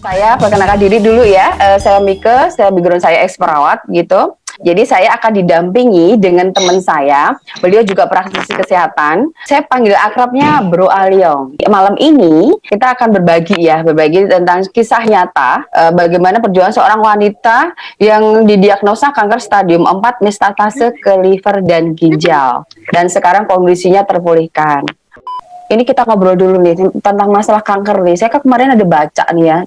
Saya perkenalkan diri dulu ya. Saya Mike, saya background saya perawat gitu. Jadi saya akan didampingi dengan teman saya. Beliau juga praktisi kesehatan. Saya panggil akrabnya Bro Aliong. Malam ini kita akan berbagi tentang kisah nyata bagaimana perjuangan seorang wanita yang didiagnosa kanker stadium 4 metastase ke liver dan ginjal. Dan sekarang kondisinya terpulihkan. Ini kita ngobrol dulu nih tentang masalah kanker nih. Saya kan kemarin ada baca nih ya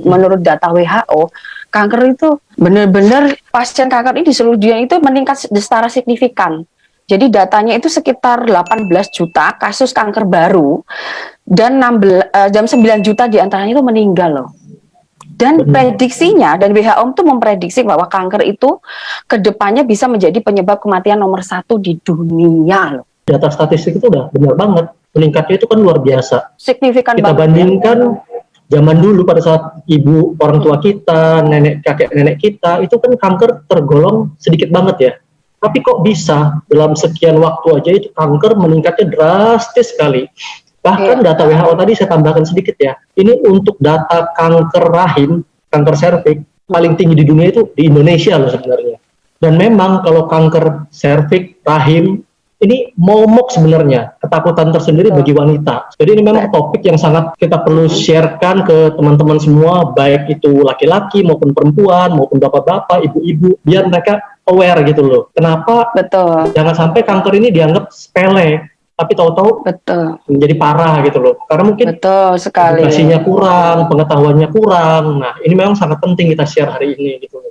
menurut data WHO, kanker itu benar-benar pasien kanker ini di seluruh dunia itu meningkat secara signifikan. Jadi datanya itu sekitar 18 juta kasus kanker baru dan 9 juta diantaranya itu meninggal loh. Dan prediksinya, dan WHO itu memprediksi bahwa kanker itu kedepannya bisa menjadi penyebab kematian nomor 1 di dunia loh. Data statistik itu udah benar banget, meningkatnya itu kan luar biasa. Signifikan kita banget. Bandingkan zaman dulu pada saat ibu orang tua kita, kakek nenek kita, itu kan kanker tergolong sedikit banget ya. Tapi kok bisa dalam sekian waktu aja itu kanker meningkatnya drastis sekali. Bahkan data WHO tadi saya tambahkan sedikit ya. Ini untuk data kanker rahim, kanker serviks paling tinggi di dunia itu di Indonesia loh sebenarnya. Dan memang kalau kanker serviks, rahim ini momok sebenarnya, ketakutan tersendiri bagi wanita. Jadi ini memang topik yang sangat kita perlu sharekan ke teman-teman semua, baik itu laki-laki maupun perempuan, maupun bapak-bapak, ibu-ibu, biar mereka aware gitu loh. Kenapa? Betul. Jangan sampai kanker ini dianggap sepele, tapi tahu-tahu menjadi parah gitu loh. Karena mungkin edukasinya kurang, pengetahuannya kurang. Nah, ini memang sangat penting kita share hari ini gitu loh.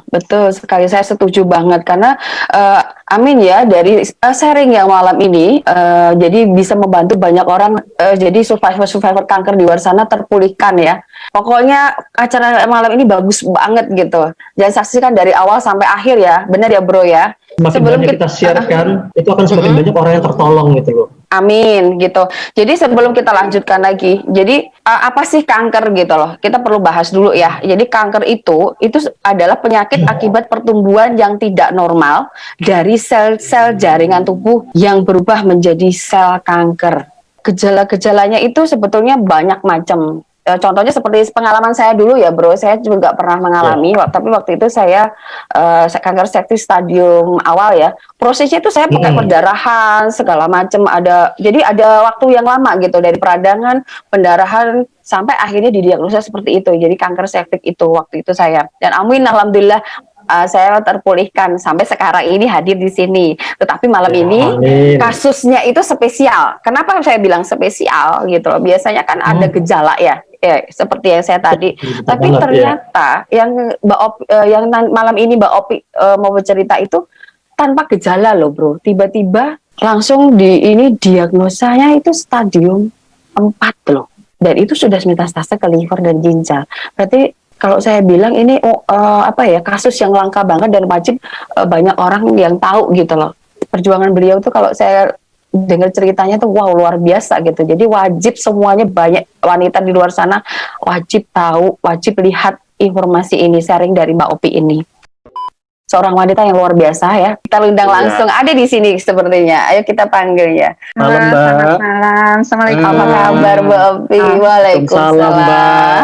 Betul sekali, saya setuju banget karena amin ya dari sharing yang malam ini jadi bisa membantu banyak orang, jadi survivor kanker di luar sana terpulihkan ya. Pokoknya acara malam ini bagus banget gitu. Jangan saksikan dari awal sampai akhir ya, benar ya bro ya. Semakin banyak kita sharekan, itu akan semakin banyak orang yang tertolong gitu loh. Amin gitu. Jadi sebelum kita lanjutkan lagi, jadi apa sih kanker gitu loh? Kita perlu bahas dulu ya. Jadi kanker itu adalah penyakit akibat pertumbuhan yang tidak normal dari sel-sel jaringan tubuh yang berubah menjadi sel kanker. Gejala-gejalanya itu sebetulnya banyak macam. Contohnya seperti pengalaman saya dulu ya bro, saya juga pernah mengalami, tapi waktu itu saya kanker serviks stadium awal ya. Prosesnya itu saya pakai perdarahan segala macam, jadi ada waktu yang lama gitu dari peradangan, pendarahan sampai akhirnya didiagnosa seperti itu. Jadi kanker serviks itu waktu itu saya, dan amin alhamdulillah saya terpulihkan sampai sekarang ini hadir di sini. Tetapi malam ini kasusnya itu spesial. Kenapa saya bilang spesial gitu loh? Biasanya kan ada gejala ya, seperti yang saya tadi. Tapi ternyata yang malam ini Mbak Opi mau bercerita itu tanpa gejala loh bro. Tiba-tiba langsung diagnosanya itu stadium 4 loh. Dan itu sudah metastase ke liver dan ginjal. Berarti kalau saya bilang ini kasus yang langka banget dan wajib banyak orang yang tahu gitu loh. Perjuangan beliau tuh kalau saya dengar ceritanya tuh wow luar biasa gitu. Jadi wajib semuanya, banyak wanita di luar sana wajib tahu, wajib lihat informasi ini, sharing dari Mbak Opi ini. Seorang wanita yang luar biasa ya. Kita undang langsung, ada di sini sepertinya. Ayo kita panggil ya. Malam Mbak. Selamat malam. Assalamualaikum. Apa kabar Mbak Opi? Waalaikumsalam Mbak.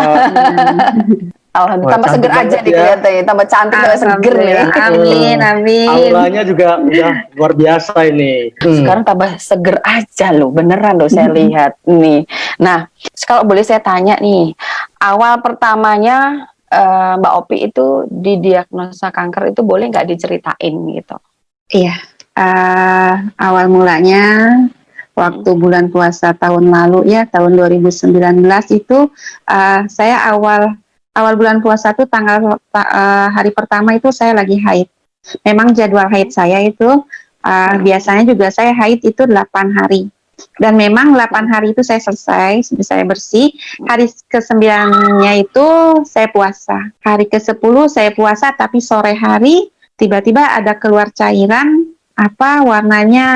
Alhamdulillah, tambah seger aja nih kelihatannya, tambah cantik, tambah seger nih. Amin, amin. Auranya juga udah luar biasa ini. Sekarang tambah seger aja loh, beneran loh saya lihat nih. Nah, kalau boleh saya tanya nih, awal pertamanya Mbak Opi itu didiagnosa kanker itu boleh nggak diceritain gitu? Iya, awal mulanya waktu bulan puasa tahun lalu ya, tahun 2019 itu saya awal bulan puasa itu hari pertama itu saya lagi haid. Memang jadwal haid saya itu biasanya juga saya haid itu 8 hari. Dan memang 8 hari itu saya selesai, saya bersih. Hari ke-9-nya itu saya puasa. Hari ke-10 saya puasa, tapi sore hari tiba-tiba ada keluar cairan warnanya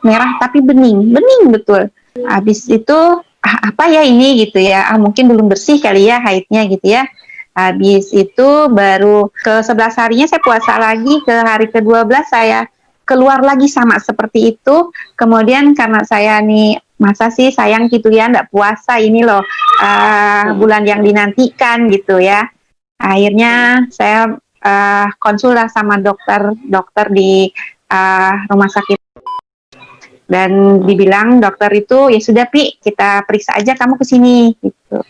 merah tapi bening betul. Habis itu apa ya ini gitu ya, mungkin belum bersih kali ya haidnya gitu ya. Habis itu baru ke 11 harinya saya puasa lagi, ke hari ke-12 saya keluar lagi sama seperti itu. Kemudian karena saya nih masa sih sayang gitu ya, nggak puasa ini loh, bulan yang dinantikan gitu ya. Akhirnya saya konsul lah sama dokter di rumah sakit, dan dibilang dokter itu ya sudah Pi, kita periksa aja kamu ke sini gitu.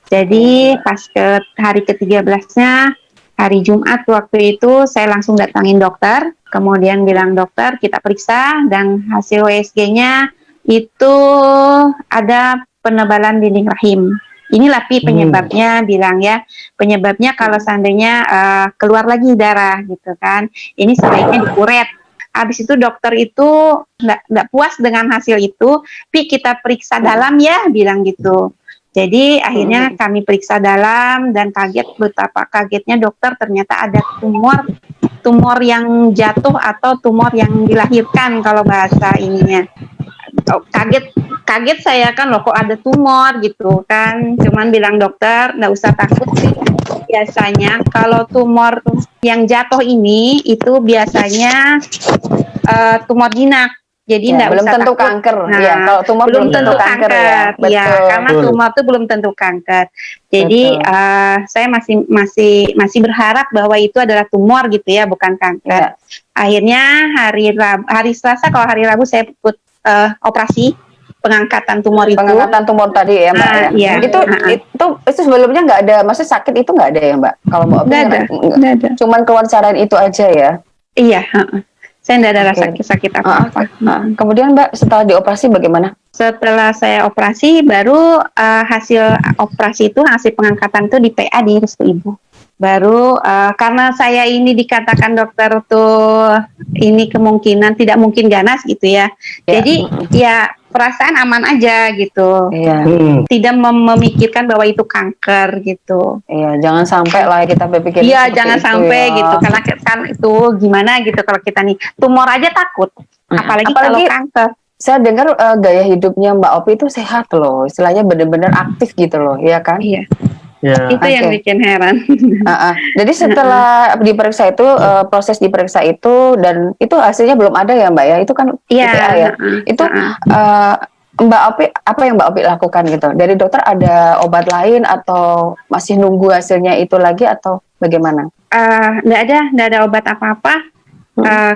Jadi pas ke hari ke-13-nya, hari Jumat waktu itu, saya langsung datangin dokter, kemudian bilang dokter kita periksa, dan hasil USG-nya itu ada penebalan dinding rahim. Inilah Pi penyebabnya, bilang ya, penyebabnya kalau seandainya keluar lagi darah gitu kan, ini sebaiknya dikuret. Habis itu dokter itu nggak puas dengan hasil itu, Pi kita periksa dalam ya, bilang gitu. Jadi akhirnya kami periksa dalam, dan kaget, betapa kagetnya dokter, ternyata ada tumor yang jatuh atau tumor yang dilahirkan kalau bahasa ininya. Kaget saya kan, loh kok ada tumor gitu kan. Cuman bilang dokter nggak usah takut sih, biasanya kalau tumor yang jatuh ini itu biasanya tumor jinak. Jadi Ya, belum usah tentu takut. kanker. Nah, Ya, kalau tumor belum tentu kanker ya. ya, Betul. karena tumor itu belum tentu kanker. Jadi saya masih berharap bahwa itu adalah tumor gitu ya, bukan kanker. Ya. Akhirnya hari Selasa, kalau hari Rabu saya ikut operasi pengangkatan tumor itu. Pengangkatan tumor tadi ya Mbak ya. Iya. Itu sebelumnya nggak ada, maksudnya sakit itu nggak ada ya Mbak? Kalau Mbak Opi Nggak ada. Cuman keluar cairan itu aja ya? Iya. Saya nggak ada sakit apa-apa. Kemudian Mbak setelah dioperasi bagaimana? Setelah saya operasi, baru hasil operasi itu, hasil pengangkatan itu di PA di Restu Ibu. Baru karena saya ini dikatakan dokter tuh ini kemungkinan tidak mungkin ganas gitu ya. Jadi ya perasaan aman aja gitu. Iya. Tidak memikirkan bahwa itu kanker gitu. Iya, jangan sampai lah kita berpikir. Iya, jangan sampai gitu, karena kan itu gimana gitu kalau kita nih tumor aja takut, apalagi kalau kanker. Saya dengar gaya hidupnya Mbak Opi itu sehat loh, istilahnya benar-benar aktif gitu loh, ya kan? Iya. Ya. Itu yang bikin heran. Jadi setelah diperiksa itu, proses diperiksa itu, dan itu hasilnya belum ada ya Mbak ya? Itu kan PPA ya? Itu Mbak Opi, apa yang Mbak Opi lakukan gitu? Dari dokter ada obat lain atau masih nunggu hasilnya itu lagi atau bagaimana? Nggak ada obat apa-apa.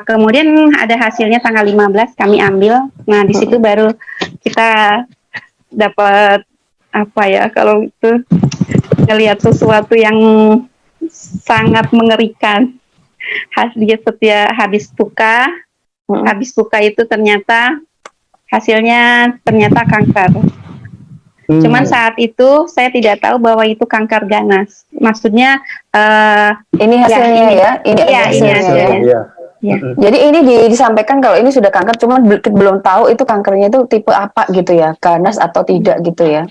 Kemudian ada hasilnya tanggal 15 kami ambil. Nah di situ baru kita dapat apa ya, kalau itu ngelihat sesuatu yang sangat mengerikan. Setiap habis buka itu ternyata hasilnya kanker. Cuman saat itu saya tidak tahu bahwa itu kanker ganas. Maksudnya ini hasilnya ya? Ini hasilnya. Ya. Jadi ini disampaikan kalau ini sudah kanker, cuman belum tahu itu kankernya itu tipe apa gitu ya, ganas atau tidak gitu ya?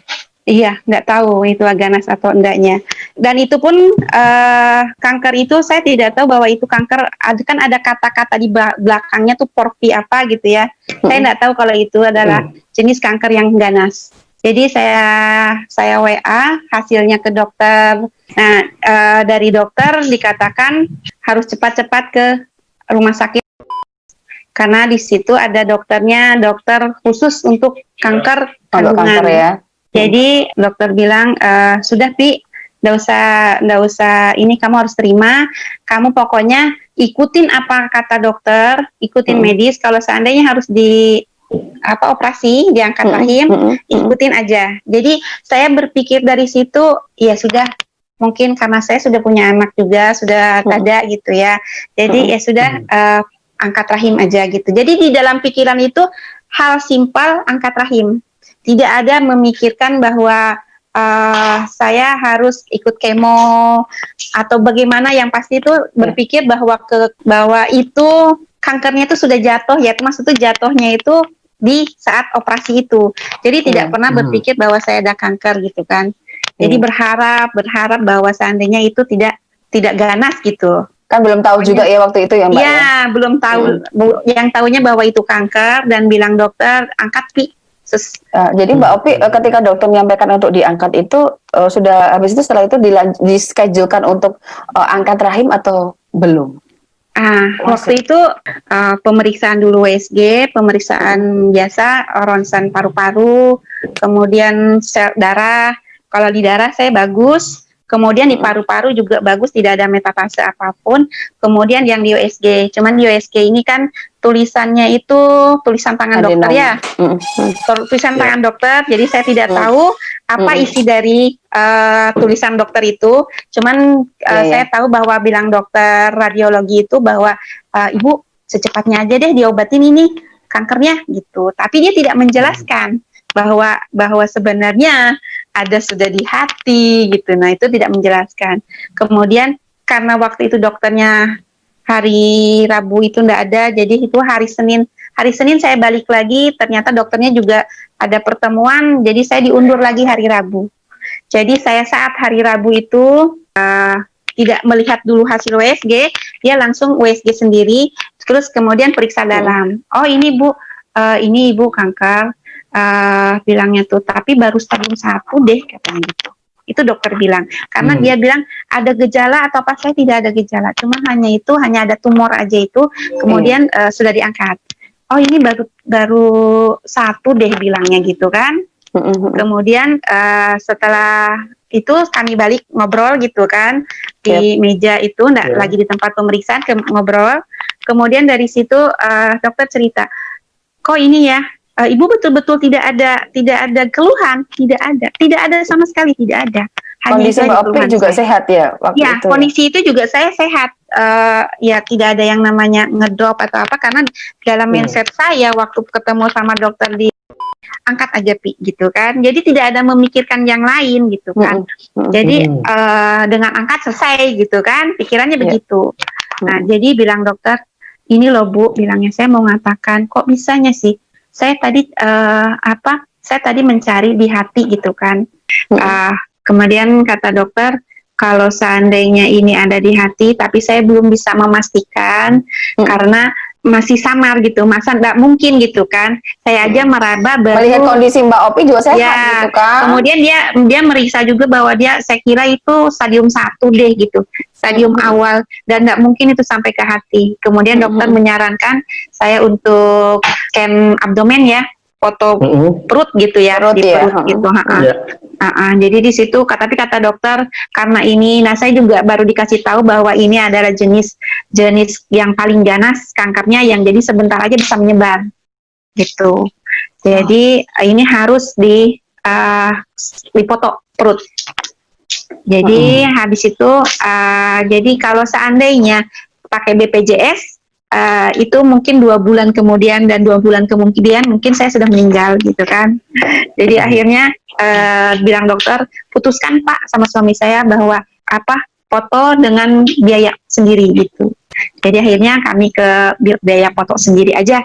Iya, nggak tahu itu ganas atau enggaknya. Dan itu pun kanker itu saya tidak tahu bahwa itu kanker. Kan ada kata-kata di belakangnya tuh porfi apa gitu ya. Saya nggak tahu kalau itu adalah jenis kanker yang ganas. Jadi saya WA hasilnya ke dokter. Nah dari dokter dikatakan harus cepat-cepat ke rumah sakit, karena di situ ada dokternya, dokter khusus untuk kanker kandungan. Ya. Jadi dokter bilang sudah Pi, nggak usah ini, kamu harus terima, kamu pokoknya ikutin apa kata dokter, ikutin medis. Kalau seandainya harus operasi diangkat rahim, ikutin aja. Jadi saya berpikir dari situ, ya sudah, mungkin karena saya sudah punya anak juga, sudah ada gitu ya. Jadi ya sudah angkat rahim aja gitu. Jadi di dalam pikiran itu hal simpel, angkat rahim. Tidak ada memikirkan bahwa saya harus ikut kemo atau bagaimana. Yang pasti itu berpikir bahwa itu kankernya itu sudah jatuh ya, maksud itu jatuhnya itu di saat operasi itu. Jadi tidak pernah berpikir bahwa saya ada kanker gitu kan. Jadi berharap bahwa seandainya itu tidak ganas gitu. Kan belum tahu juga ya waktu itu ya Mbak? Iya, belum tahu. Yang tahunya bahwa itu kanker, dan bilang dokter angkat Pi. Jadi Mbak Opi ketika dokter menyampaikan untuk diangkat itu sudah habis itu, setelah itu dischedulekan untuk angkat rahim atau belum? Waktu itu pemeriksaan dulu USG, pemeriksaan biasa, ronsen paru-paru, kemudian sel darah. Kalau di darah saya bagus, kemudian di paru-paru juga bagus, tidak ada metastase apapun. Kemudian yang di USG, cuman di USG ini kan tulisannya itu tulisan tangan dokter ya, tulisan tangan dokter. Jadi saya tidak tahu apa isi dari tulisan dokter itu. Cuman saya tahu bahwa bilang dokter radiologi itu bahwa ibu secepatnya aja deh diobatin ini kankernya gitu. Tapi dia tidak menjelaskan bahwa sebenarnya ada sudah di hati gitu. Nah itu tidak menjelaskan. Kemudian karena waktu itu dokternya hari Rabu itu enggak ada, jadi itu hari Senin saya balik lagi, ternyata dokternya juga ada pertemuan, jadi saya diundur lagi hari Rabu. Jadi saya saat hari Rabu itu tidak melihat dulu hasil USG, dia langsung USG sendiri, terus kemudian periksa dalam. Oh ini Bu, ini Ibu kanker, bilangnya tuh, tapi baru stadium 1 deh katanya gitu. Itu dokter bilang, karena dia bilang ada gejala atau apa, saya tidak ada gejala, cuma hanya ada tumor aja itu, kemudian sudah diangkat. Oh ini baru 1 deh bilangnya gitu kan. Kemudian setelah itu kami balik ngobrol gitu kan di meja itu, lagi di tempat pemeriksaan ngobrol. Kemudian dari situ dokter cerita, kok ini ya, ibu betul-betul tidak ada keluhan, tidak ada sama sekali, tidak ada. Kondisi Mbak Opi juga sehat ya waktu itu? Kondisi itu juga saya sehat. Ya tidak ada yang namanya ngedrop atau apa, karena dalam mindset saya waktu ketemu sama dokter di angkat aja Pi gitu kan. Jadi tidak ada memikirkan yang lain gitu kan. Jadi dengan angkat selesai gitu kan, pikirannya begitu. Nah jadi bilang dokter, ini loh Bu, bilangnya saya mau mengatakan kok bisanya sih. Saya tadi mencari di hati gitu kan. Kemudian kata dokter, kalau seandainya ini ada di hati, tapi saya belum bisa memastikan karena masih samar gitu, masa nggak mungkin gitu kan. Saya aja meraba baru melihat kondisi Mbak Opi juga sehat gitu kan. Kemudian dia meriksa juga bahwa saya kira itu stadium 1 deh gitu, stadium awal, dan nggak mungkin itu sampai ke hati. Kemudian dokter menyarankan saya untuk scan abdomen ya, foto perut gitu ya, perut gitu. Jadi di situ, tapi kata dokter karena ini, nah saya juga baru dikasih tahu bahwa ini adalah jenis yang paling ganas kankernya, yang jadi sebentar aja bisa menyebar gitu. Jadi ini harus dipoto perut. Jadi habis itu, jadi kalau seandainya pakai BPJS itu mungkin 2 bulan kemudian dan 2 bulan kemudian mungkin saya sudah meninggal gitu kan. Jadi akhirnya bilang dokter, putuskan Pak sama suami saya bahwa foto dengan biaya sendiri gitu. Jadi akhirnya kami ke biaya foto sendiri aja,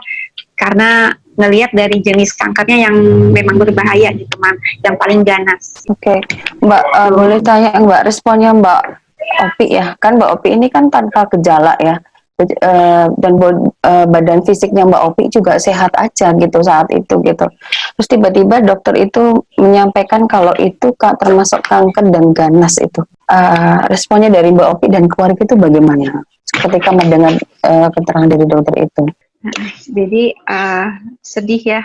karena ngelihat dari jenis kankernya yang memang berbahaya gitu, yang paling ganas. Oke. Mbak, boleh tanya Mbak, responnya Mbak Opi ya, kan Mbak Opi ini kan tanpa gejala ya, dan badan fisiknya Mbak Opi juga sehat aja gitu saat itu gitu. Terus tiba-tiba dokter itu menyampaikan kalau itu termasuk kanker dan ganas itu. Responnya dari Mbak Opi dan keluarga itu bagaimana ketika mendengar keterangan dari dokter itu? Jadi sedih ya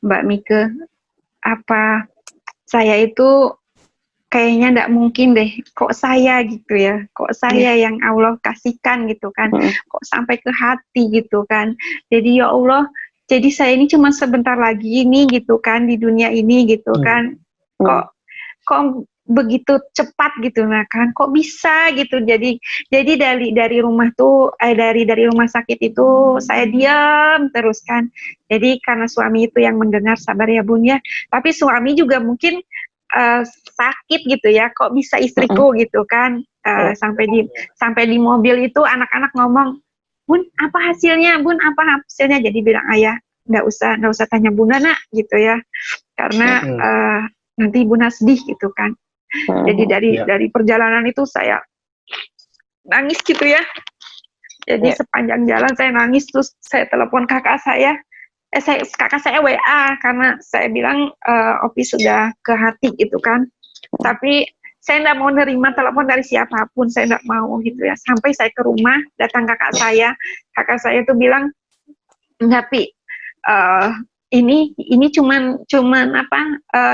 Mbak Mike, saya itu kayaknya nggak mungkin deh, kok saya gitu ya, kok saya yang Allah kasihkan gitu kan, kok sampai ke hati gitu kan. Jadi ya Allah, jadi saya ini cuma sebentar lagi ini gitu kan di dunia ini gitu kan, kok begitu cepat gitu, nah kan kok bisa gitu. Jadi dari rumah tuh dari rumah sakit itu saya diam terus kan. Jadi karena suami itu yang mendengar, sabar ya Bun ya, tapi suami juga mungkin sakit gitu ya, kok bisa istriku gitu kan. Sampai di mobil itu anak-anak ngomong, Bun apa hasilnya, Bun apa hasilnya. Jadi bilang ayah, nggak usah tanya Bunda nak gitu ya, karena nanti Bunda sedih gitu kan. Jadi dari perjalanan itu saya nangis gitu ya. Jadi sepanjang jalan saya nangis, terus saya telepon kakak saya. Kakak saya WA karena saya bilang Opi sudah ke hati gitu kan. Tapi saya nggak mau nerima telepon dari siapapun, saya nggak mau gitu ya. Sampai saya ke rumah, datang kakak saya tuh bilang, enggak Pi, ini cuman apa,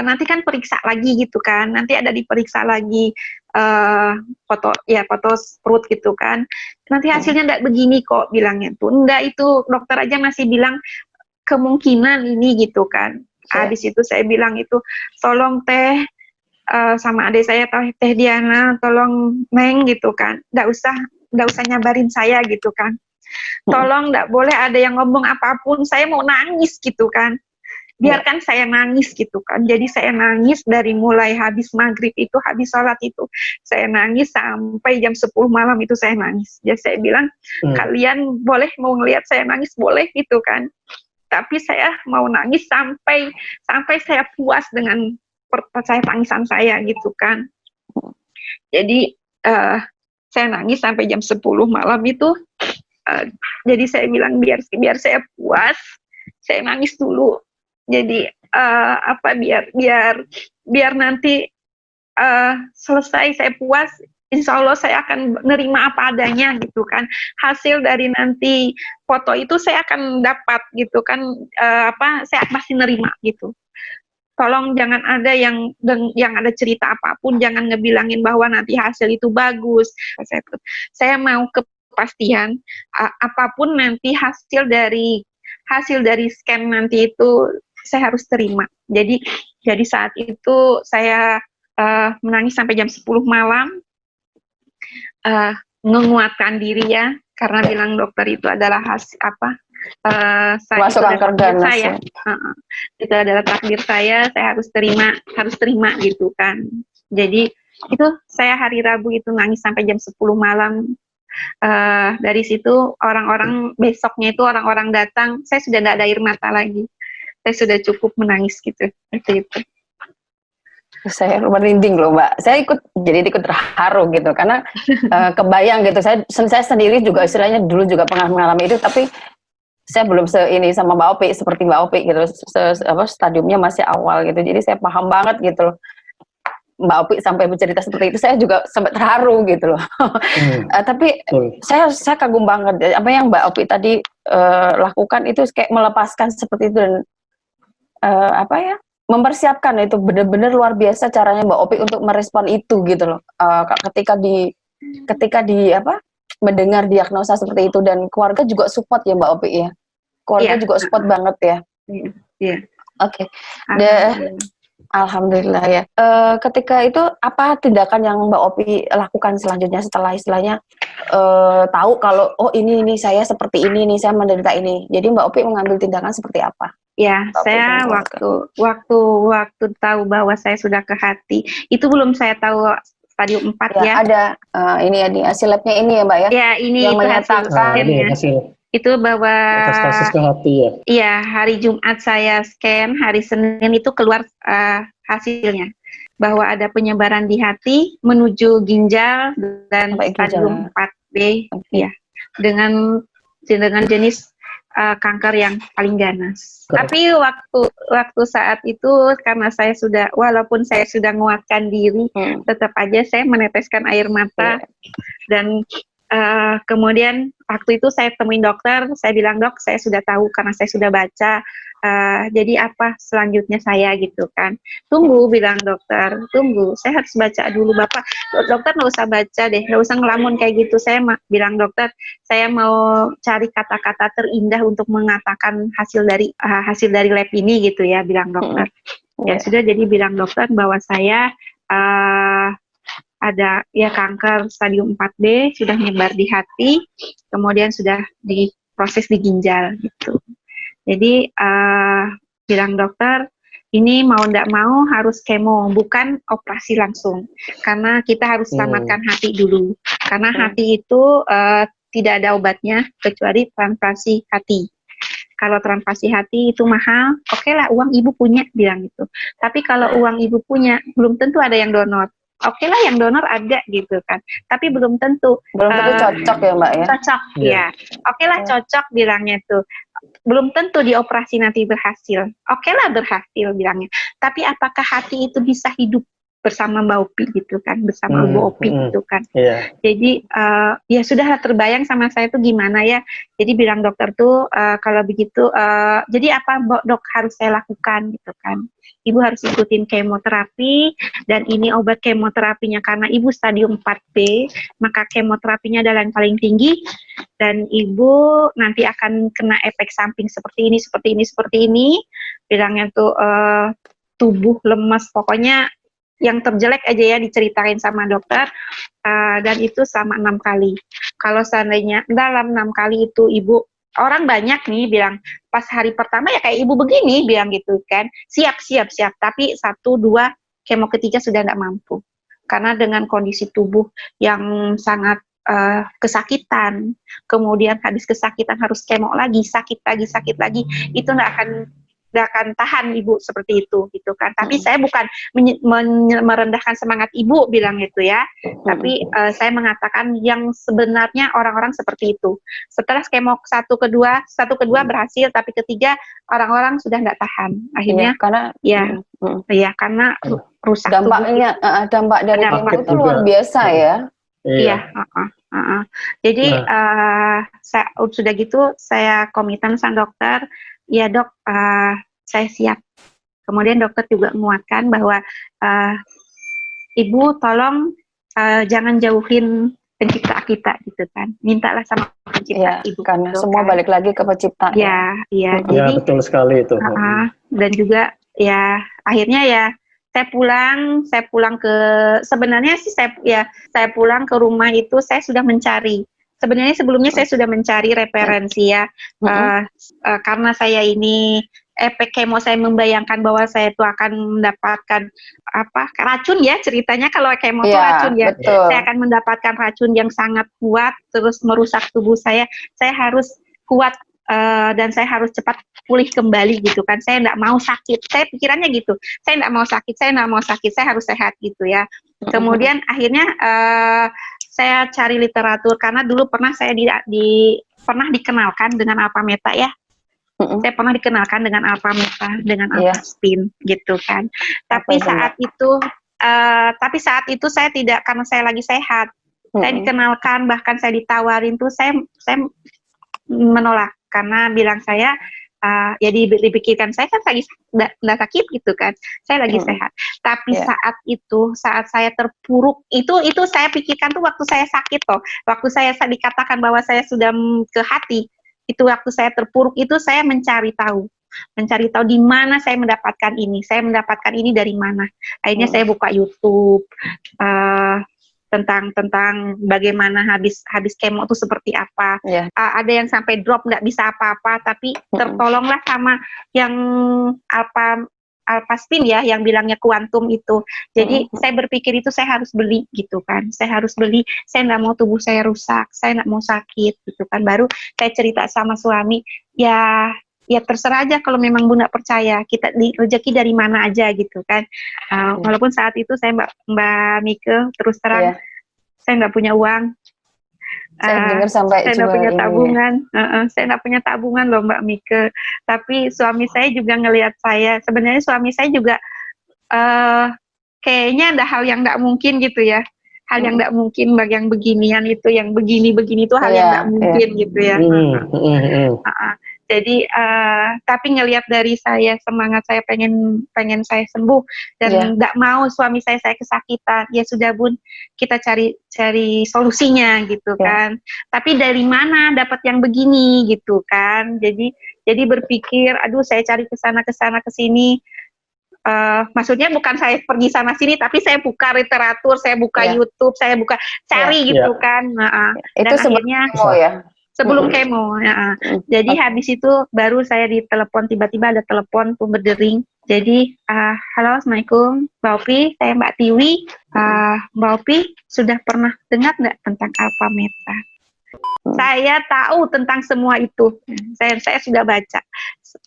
nanti kan periksa lagi gitu kan, nanti ada diperiksa lagi foto perut gitu kan, nanti hasilnya enggak begini kok, bilangnya tuh. Enggak, itu dokter aja masih bilang kemungkinan ini gitu kan. Habis itu saya bilang itu, tolong teh, sama adik saya Teh Diana, tolong Neng gitu kan, nggak usah nyabarin saya gitu kan, tolong nggak boleh ada yang ngomong apapun, saya mau nangis gitu kan, biarkan saya nangis gitu kan. Jadi saya nangis dari mulai habis maghrib itu, habis sholat itu saya nangis sampai jam 10 malam itu saya nangis. Jadi saya bilang, kalian boleh mau ngelihat saya nangis boleh gitu kan, tapi saya mau nangis sampai saya puas dengan percaya tangisan saya gitu kan. Jadi saya nangis sampai jam 10 malam itu. Jadi saya bilang biar saya puas, saya nangis dulu. Jadi biar nanti selesai saya puas, insya Allah saya akan nerima apa adanya gitu kan. Hasil dari nanti foto itu saya akan dapat gitu kan, saya pasti nerima gitu. Tolong jangan ada yang ada cerita apapun, jangan ngebilangin bahwa nanti hasil itu bagus. Saya mau kepastian, apapun nanti hasil dari scan nanti itu saya harus terima. Jadi saat itu saya menangis sampai jam 10 malam, menguatkan diri ya, karena bilang dokter itu adalah masuk kanker ganas ya. Itu adalah takdir saya harus terima gitu kan. Jadi itu saya hari Rabu itu nangis sampai jam 10 malam. Dari situ orang-orang besoknya itu orang-orang datang, saya sudah tidak ada air mata lagi, saya sudah cukup menangis gitu. Itu. Saya merinding loh Mbak, saya ikut terharu gitu karena kebayang gitu. Saya sendiri juga istilahnya dulu juga pernah mengalami itu, tapi saya belum ini sama Mbak Opi, seperti Mbak Opi gitu, stadiumnya masih awal gitu. Jadi saya paham banget gitu loh. Mbak Opi sampai bercerita seperti itu, saya juga sampai terharu gitu loh. Tapi saya kagum banget apa yang Mbak Opi tadi lakukan itu, kayak melepaskan seperti itu dan mempersiapkan. Itu benar-benar luar biasa caranya Mbak Opi untuk merespon itu gitu loh. Ketika mendengar diagnosa seperti itu, dan keluarga juga support ya Mbak Opi ya. Keluarga juga support banget ya. Iya. Oke. Alhamdulillah ya. Ketika itu apa tindakan yang Mbak Opi lakukan selanjutnya setelah istilahnya tahu kalau ini saya seperti ini nih, saya menderita ini. Jadi Mbak Opi mengambil tindakan seperti apa? Ya, saya waktu tahu bahwa saya sudah ke hati, itu belum saya tahu stadium 4 ya. Ada ini hasil labnya ini ya Mbak ya. Ya, ini yang menyatakan hasil itu bahwa metastasis ke hati ya. Iya, hari Jumat saya scan, hari Senin itu keluar hasilnya bahwa ada penyebaran di hati menuju ginjal dan stadium 4B ya, dengan jenis kanker yang paling ganas. Tapi waktu saat itu karena saya sudah, walaupun saya sudah menguatkan diri, tetap aja saya meneteskan air mata. Dan kemudian waktu itu saya temuin dokter, saya bilang, dok saya sudah tahu karena saya sudah baca, jadi apa selanjutnya saya gitu kan. Tunggu, bilang dokter, tunggu, saya harus baca dulu Bapak. Dokter nggak usah baca deh, nggak usah ngelamun kayak gitu. Saya bilang, dokter saya mau cari kata-kata terindah untuk mengatakan hasil dari lab ini gitu ya, bilang dokter. Ya sudah, jadi bilang dokter bahwa saya ada ya kanker stadium 4B, sudah nyebar di hati, kemudian sudah diproses di ginjal gitu. Jadi bilang dokter, ini mau ndak mau harus kemo, bukan operasi langsung, karena kita harus selamatkan hati dulu, karena hati itu tidak ada obatnya kecuali transplantasi hati. Kalau transplantasi hati itu mahal, oke lah uang ibu punya, bilang gitu. Tapi kalau uang ibu punya, belum tentu ada yang donor. Oke lah yang donor ada gitu kan, tapi belum tentu cocok ya Mbak ya. Cocok ya. Oke lah cocok bilangnya tuh. Belum tentu di operasi nanti berhasil. Oke lah berhasil bilangnya. Tapi apakah hati itu bisa hidup? bersama Mbak Opi gitu kan, bersama Bu Opi gitu kan. Iya. Jadi ya sudah terbayang sama saya tuh gimana ya. Jadi bilang dokter tuh kalau begitu, jadi apa dok harus saya lakukan gitu kan. Ibu harus ikutin kemoterapi, dan ini obat kemoterapinya karena ibu stadium 4B, maka kemoterapinya adalah yang paling tinggi, dan ibu nanti akan kena efek samping seperti ini, seperti ini, seperti ini. Bilangnya tuh tubuh lemas, pokoknya yang terjelek aja ya diceritain sama dokter, dan itu sama 6 kali. Kalau seandainya dalam 6 kali itu ibu, orang banyak nih bilang pas hari pertama ya kayak ibu begini, bilang gitu kan, siap, tapi 1, 2, kemo ketiga sudah tidak mampu. Karena dengan kondisi tubuh yang sangat kesakitan, kemudian habis kesakitan harus kemo lagi, sakit lagi, itu nggak akan tahan ibu seperti itu gitu kan. Tapi saya bukan merendahkan semangat ibu bilang itu ya, tapi saya mengatakan yang sebenarnya orang-orang seperti itu. Setelah kemo satu kedua berhasil, tapi ketiga orang-orang sudah nggak tahan akhirnya, karena karena rusak dampaknya tubuh. Dampak dari kemo itu luar biasa ya. Iya. Jadi sudah gitu saya komitan sama dokter, ya dok, saya siap. Kemudian dokter juga menguatkan bahwa ibu tolong jangan jauhin pencipta kita gitu kan. Mintalah sama pencipta ibu. Karena gitu, semua kan. balik lagi ke pencipta. Ya. Jadi betul sekali itu. dan juga ya akhirnya ya saya pulang ke, sebenarnya sih saya pulang ke rumah itu saya sudah mencari. Sebenarnya sebelumnya saya sudah mencari referensi ya, karena saya ini efek kemo saya membayangkan bahwa saya itu akan mendapatkan racun ya, ceritanya kalau kemo itu racun ya, betul. saya akan mendapatkan racun yang sangat kuat terus merusak tubuh saya harus kuat. Dan saya harus cepat pulih kembali gitu kan, saya nggak mau sakit, saya pikirannya gitu, saya nggak mau sakit, saya harus sehat gitu ya. Kemudian akhirnya saya cari literatur, karena dulu pernah saya pernah dikenalkan dengan Alpameta ya, saya pernah dikenalkan dengan Alpameta, dengan Alpaspin gitu kan, tapi saat itu saya tidak, karena saya lagi sehat, saya dikenalkan, bahkan saya ditawarin tuh, saya menolak, karena bilang saya ya dipikirkan saya kan lagi nggak sakit gitu kan, saya lagi sehat. Tapi saat saya terpuruk itu saya pikirkan tuh waktu saya sakit toh, waktu saya dikatakan bahwa saya sudah ke hati, itu waktu saya terpuruk itu saya mencari tahu di mana saya mendapatkan ini dari mana. Akhirnya saya buka YouTube tentang bagaimana habis kemo itu seperti apa. Ada yang sampai drop nggak bisa apa-apa, tapi tertolonglah sama yang Alpaspin ya, yang bilangnya kuantum itu. Jadi saya berpikir itu saya harus beli gitu kan, saya nggak mau tubuh saya rusak, saya nggak mau sakit gitu kan. Baru saya cerita sama suami, ya terserah aja kalau memang Bunda percaya, kita rezeki dari mana aja gitu kan. Walaupun saat itu saya Mbak Mike terus terang saya nggak punya uang, saya dengar sampai saya nggak punya tabungan, saya nggak punya tabungan loh Mbak Mike. Tapi suami saya juga ngelihat saya, sebenarnya suami saya juga kayaknya ada hal yang nggak mungkin gitu ya. Hal yang nggak mungkin bagi yang beginian itu, yang begini itu hal yang nggak mungkin gitu ya. Jadi tapi ngelihat dari saya, semangat saya pengen saya sembuh, dan nggak mau suami saya kesakitan, ya sudah Bun, kita cari solusinya gitu kan. Tapi dari mana dapat yang begini gitu kan. Jadi berpikir, aduh saya cari kesana kesini. Maksudnya bukan saya pergi sana sini, tapi saya buka literatur, saya buka YouTube, saya cari gitu kan. Itu dan akhirnya kemo ya. Sebelum kemo, Jadi habis itu baru saya ditelepon, tiba-tiba ada telepon tuh berdering. Jadi, halo, assalamualaikum, Mbak Opi, saya Mbak Tiwi. Mbak Opi sudah pernah dengar nggak tentang Alpameta? Saya tahu tentang semua itu. Saya sudah baca.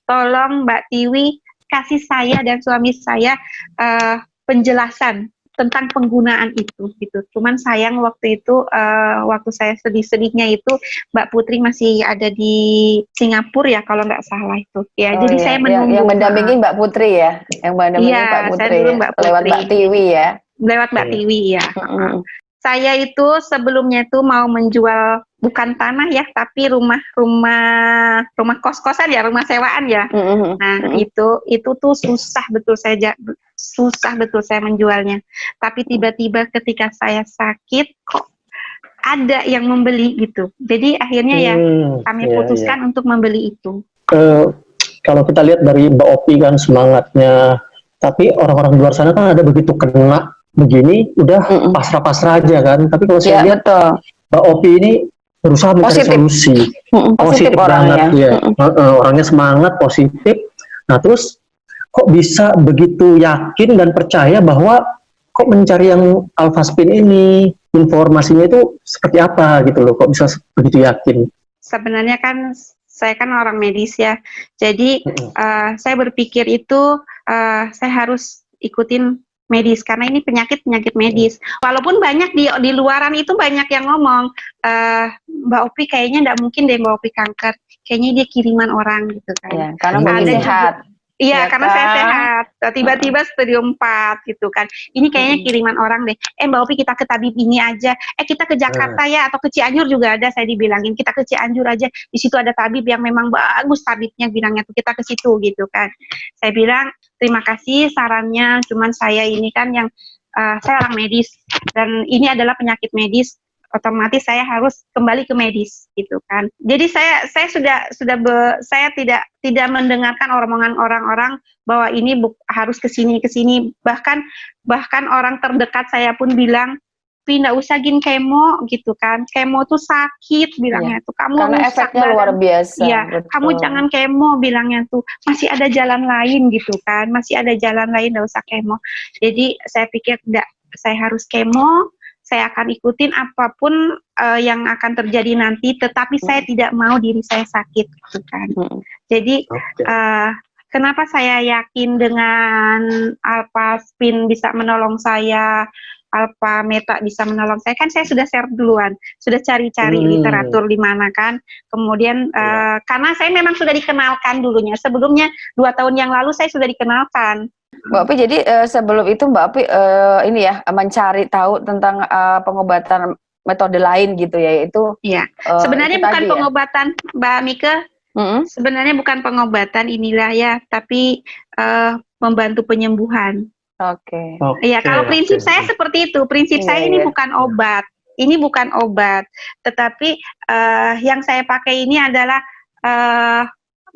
Tolong Mbak Tiwi kasih saya dan suami saya penjelasan tentang penggunaan itu gitu. Cuman sayang waktu itu waktu saya sedih-sedihnya itu Mbak Putri masih ada di Singapura ya kalau nggak salah itu. Ya, Oh jadi ya, saya menunggu. yang mendampingi Mbak Putri ya, yang mendampingi Iya, Mbak saya Putri dulu ya, Mbak lewat Putri. Mbak Tiwi ya. Lewat Mbak Iya. Tiwi ya. Mm-mm. Saya itu sebelumnya itu mau menjual bukan tanah ya, tapi rumah kos-kosan ya, rumah sewaan ya. Mm-mm. Nah, Mm-mm. itu tuh susah betul susah betul saya menjualnya. Tapi tiba-tiba ketika saya sakit kok ada yang membeli gitu. Jadi akhirnya ya kami Iya, putuskan untuk membeli itu. Kalau kita lihat dari Mbak Opi kan semangatnya, tapi orang-orang di luar sana kan ada begitu kena begini, udah Mm-mm. pasrah-pasrah aja kan. Tapi kalau saya Ya lihat betul. Mbak Opi ini berusaha mencari Positif. solusi, Mm-mm, positif banget orangnya. ya. Mm-mm. Orangnya semangat, positif. Nah terus kok bisa begitu yakin dan percaya bahwa kok mencari yang Alpha Spin ini informasinya itu seperti apa gitu loh, kok bisa begitu yakin? Sebenarnya kan saya kan orang medis ya, jadi saya berpikir itu saya harus ikutin medis karena ini penyakit medis. Walaupun banyak di luaran itu banyak yang ngomong Mbak Opi kayaknya nggak mungkin deh Mbak Opi kanker, kayaknya dia kiriman orang gitu kan. Ya, karena Mbak Opi Ada sehat. Iya, Ya karena saya kan? sehat. Tiba-tiba stadium 4 gitu kan. Ini kayaknya kiriman orang deh. Mbak Opi kita ke tabib ini aja. Kita ke Jakarta ya atau ke Cianjur juga ada saya dibilangin. Kita ke Cianjur aja. Di situ ada tabib yang memang bagus tabibnya bilangnya tuh kita ke situ gitu kan. Saya bilang terima kasih sarannya. Cuman saya ini kan yang saya orang medis dan ini adalah penyakit medis. Otomatis saya harus kembali ke medis gitu kan. Jadi saya saya tidak mendengarkan omongan orang-orang bahwa ini harus ke sini bahkan orang terdekat saya pun bilang nggak usah kemo gitu kan. Kemo tuh sakit bilangnya tuh. Kamu Karena rusak efeknya badan. luar biasa. Iya, Betul. kamu jangan kemo bilangnya tuh. Masih ada jalan lain gitu kan. Masih ada jalan lain, nggak usah kemo. Jadi saya pikir enggak, saya harus kemo. Saya akan ikutin apapun yang akan terjadi nanti, tetapi saya tidak mau diri saya sakit, gitu kan. Jadi kenapa saya yakin dengan Alpha Spin bisa menolong saya, Alpha Meta bisa menolong saya, kan saya sudah share duluan, sudah cari-cari literatur di mana kan. Kemudian karena saya memang sudah dikenalkan dulunya, sebelumnya 2 tahun yang lalu saya sudah dikenalkan. Mbak Opi, jadi sebelum itu Mbak Opi ini ya mencari tahu tentang pengobatan metode lain gitu ya, yaitu Iya. Sebenarnya itu bukan tadi, pengobatan, Mbak Mika. Sebenarnya bukan pengobatan inilah ya, tapi membantu penyembuhan. Oke. Iya, kalau prinsip saya seperti itu. Prinsip saya ini bukan obat. Ini bukan obat, tetapi yang saya pakai ini adalah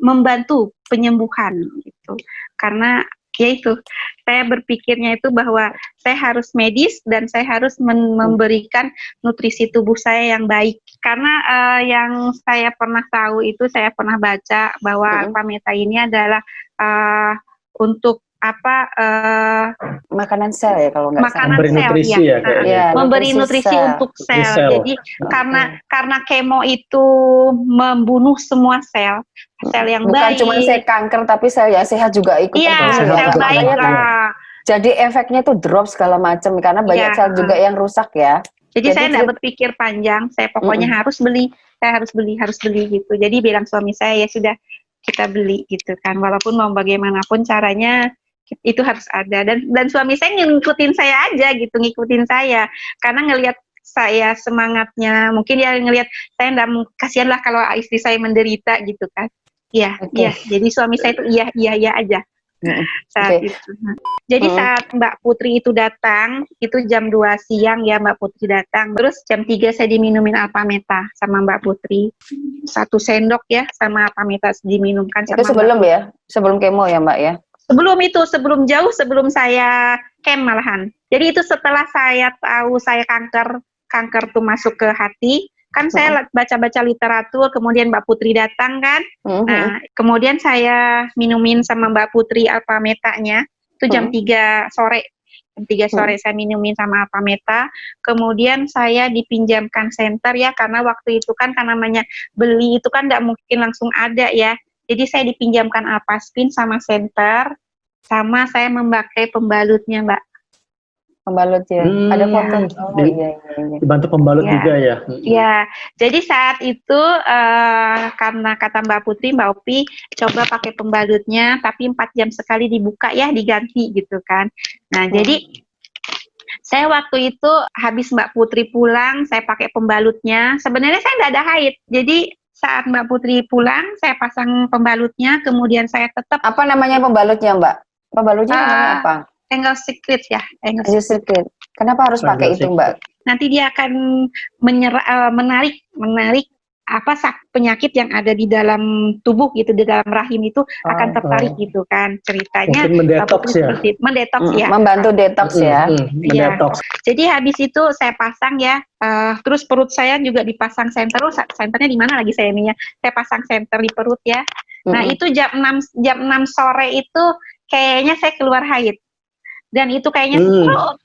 membantu penyembuhan gitu. Karena yaitu saya berpikirnya itu bahwa saya harus medis dan saya harus memberikan nutrisi tubuh saya yang baik. Karena yang saya pernah tahu itu, saya pernah baca bahwa Alpha Meta ini adalah untuk makanan sel ya kalau nggak salah. Makanan sel ya. Memberi nutrisi untuk sel. Jadi karena kemo itu membunuh semua sel yang bukan baik. cuma sel kanker tapi sel ya sehat juga ikut. Iya, sel baik lah. Jadi efeknya tuh drop segala macam karena banyak sel juga yang rusak ya. Jadi saya nggak berpikir panjang, saya pokoknya harus beli gitu. Jadi bilang suami saya ya sudah kita beli gitu kan. Walaupun mau bagaimanapun caranya itu harus ada, dan suami saya ngikutin saya aja gitu, ngikutin saya karena ngelihat saya semangatnya, mungkin dia ngelihat saya nggak, kasihan lah kalau istri saya menderita gitu kan. Iya. Jadi suami saya itu iya aja saat itu. Jadi saat Mbak Putri itu datang, itu jam 2 siang ya Mbak Putri datang, terus jam 3 saya diminumin Alpha Meta sama Mbak Putri, 1 sendok ya sama Alpha Meta diminumkan sama itu sebelum ya, sebelum kemo ya Mbak ya. Sebelum jauh sebelum saya kem malahan. Jadi itu setelah saya tahu saya kanker tuh masuk ke hati, kan saya baca-baca literatur, kemudian Mbak Putri datang kan. Nah, kemudian saya minumin sama Mbak Putri Alpha Metanya, itu jam 3 sore. Jam 3 sore saya minumin sama Alpha Meta, kemudian saya dipinjamkan senter ya, karena waktu itu kan namanya beli itu kan nggak mungkin langsung ada ya. Jadi saya dipinjamkan Alpha Spin sama senter, sama saya memakai pembalutnya Mbak. Pembalut ya. Ada foto. Oh di- iya iya iya. dibantu pembalut Ya. juga ya. Ya, jadi saat itu karena kata Mbak Putri, Mbak Opi coba pakai pembalutnya, tapi 4 jam sekali dibuka ya, diganti gitu kan. Nah, jadi saya waktu itu habis Mbak Putri pulang, saya pakai pembalutnya. Sebenarnya saya nggak ada haid, jadi saat Mbak Putri pulang, saya pasang pembalutnya, kemudian saya tetap Apa namanya pembalutnya, Mbak? Pembalutnya namanya apa? Angle Secret ya, Angle Ayo sedikit. Kenapa harus pakai itu, Mbak? nanti dia akan menarik apa penyakit yang ada di dalam tubuh gitu, di dalam rahim itu akan tertarik gitu kan ceritanya. Mungkin mendetoks ya. Mendetoks ya. Membantu detox ya. Mendetoks. Jadi habis itu saya pasang ya, terus perut saya juga dipasang senter. Senternya di mana lagi saya ininya? Saya pasang senter di perut ya. Nah itu jam 6 sore itu kayaknya saya keluar haid. Dan itu kayaknya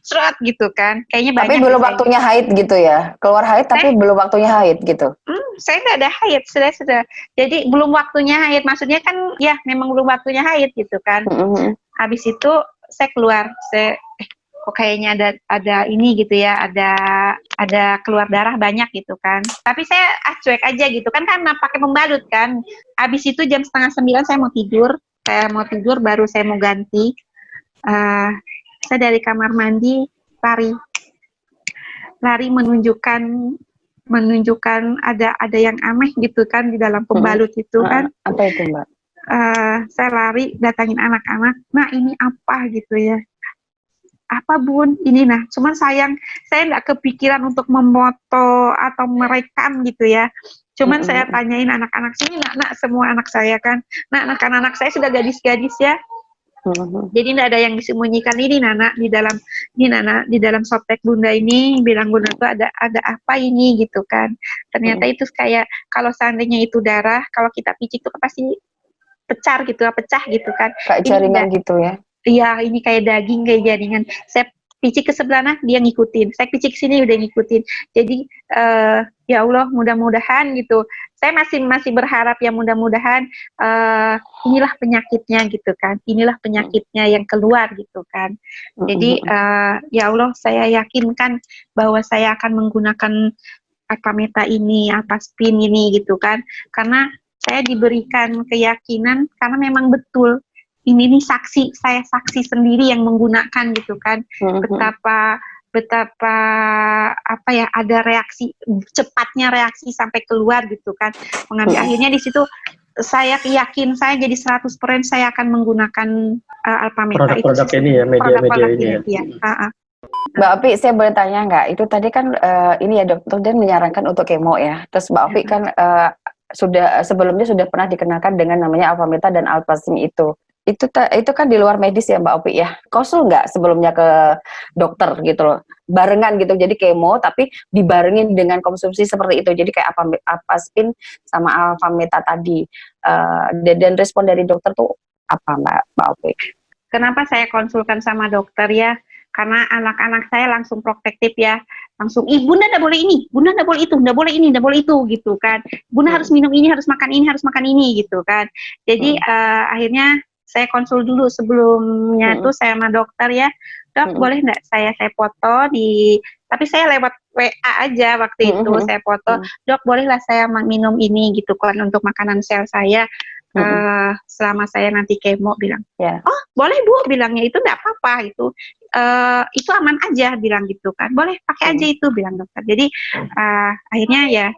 seret gitu kan. Kayaknya Tapi banyak. belum waktunya haid gitu ya. Keluar haid tapi belum waktunya haid gitu. Saya nggak ada haid, sudah. Jadi belum waktunya haid. Maksudnya kan ya memang belum waktunya haid gitu kan. Habis itu saya keluar. Kok kayaknya ada ini gitu ya, ada keluar darah banyak gitu kan. Tapi saya cuek aja gitu kan karena pakai pembalut kan. Habis itu jam 8:30 saya mau tidur. Baru saya mau ganti. Saya dari kamar mandi lari menunjukkan ada yang aneh gitu kan di dalam pembalut itu kan. Apa itu, Mbak? Saya lari datangin anak-anak. Nah ini apa gitu ya? Apa bun? Ini nah. Cuman sayang saya nggak kepikiran untuk memoto atau merekam gitu ya. Cuman saya tanyain anak-anak sini, nak semua anak saya kan. Nah anak-anak saya sudah gadis-gadis ya. Jadi tidak ada yang disembunyikan ini Nana di dalam softtek bunda ini, bilang bunda tuh ada apa ini gitu kan. Ternyata itu kayak kalau seandainya itu darah, kalau kita picik tuh pasti pecah gitu kan. Kayak jaringan gitu ya. Iya, ini kayak daging, kayak jaringan. Saya picik ke sebelah nah, dia ngikutin. Saya picik sini udah ngikutin. Jadi ya Allah, mudah-mudahan gitu. Saya masih berharap ya mudah-mudahan inilah penyakitnya gitu kan. Inilah penyakitnya yang keluar gitu kan. Jadi ya Allah, saya yakinkan bahwa saya akan menggunakan Alpameta ini, Alpaspin ini gitu kan. Karena saya diberikan keyakinan karena memang betul ini nih saya saksi sendiri yang menggunakan gitu kan. Betapa apa ya, ada cepatnya reaksi sampai keluar gitu kan. Mengambil akhirnya di situ saya yakin saya jadi 100% saya akan menggunakan Alpameta produk ini ya, media-media ini ya. Mbak Opi, saya boleh tanya nggak? Itu tadi kan ini ya dokter dan menyarankan untuk kemo ya. Terus Mbak Opi kan sebelumnya sudah pernah dikenalkan dengan namanya Alpameta dan Alpacin itu. Itu kan di luar medis ya Mbak Opi ya. Konsul nggak sebelumnya ke dokter gitu loh, barengan gitu, jadi kemo tapi dibarengin dengan konsumsi seperti itu, jadi kayak Alpaspin sama Alpameta tadi. Dan respon dari dokter tuh apa Mbak Opi? Kenapa saya konsulkan sama dokter ya? Karena anak-anak saya langsung protektif ya, langsung, bunda nggak boleh ini, bunda nggak boleh itu, nggak boleh ini, nggak boleh itu gitu kan. Bunda harus minum ini, harus makan ini gitu kan. Jadi akhirnya saya konsul dulu sebelumnya tuh saya sama dokter ya, dok boleh nggak saya foto tapi saya lewat WA aja waktu itu saya foto, dok bolehlah saya minum ini gitu kan untuk makanan sel saya selama saya nanti kemo, bilang oh boleh bu, bilangnya itu nggak apa-apa, itu aman aja bilang gitu kan, boleh pakai aja itu bilang dokter. Jadi akhirnya ya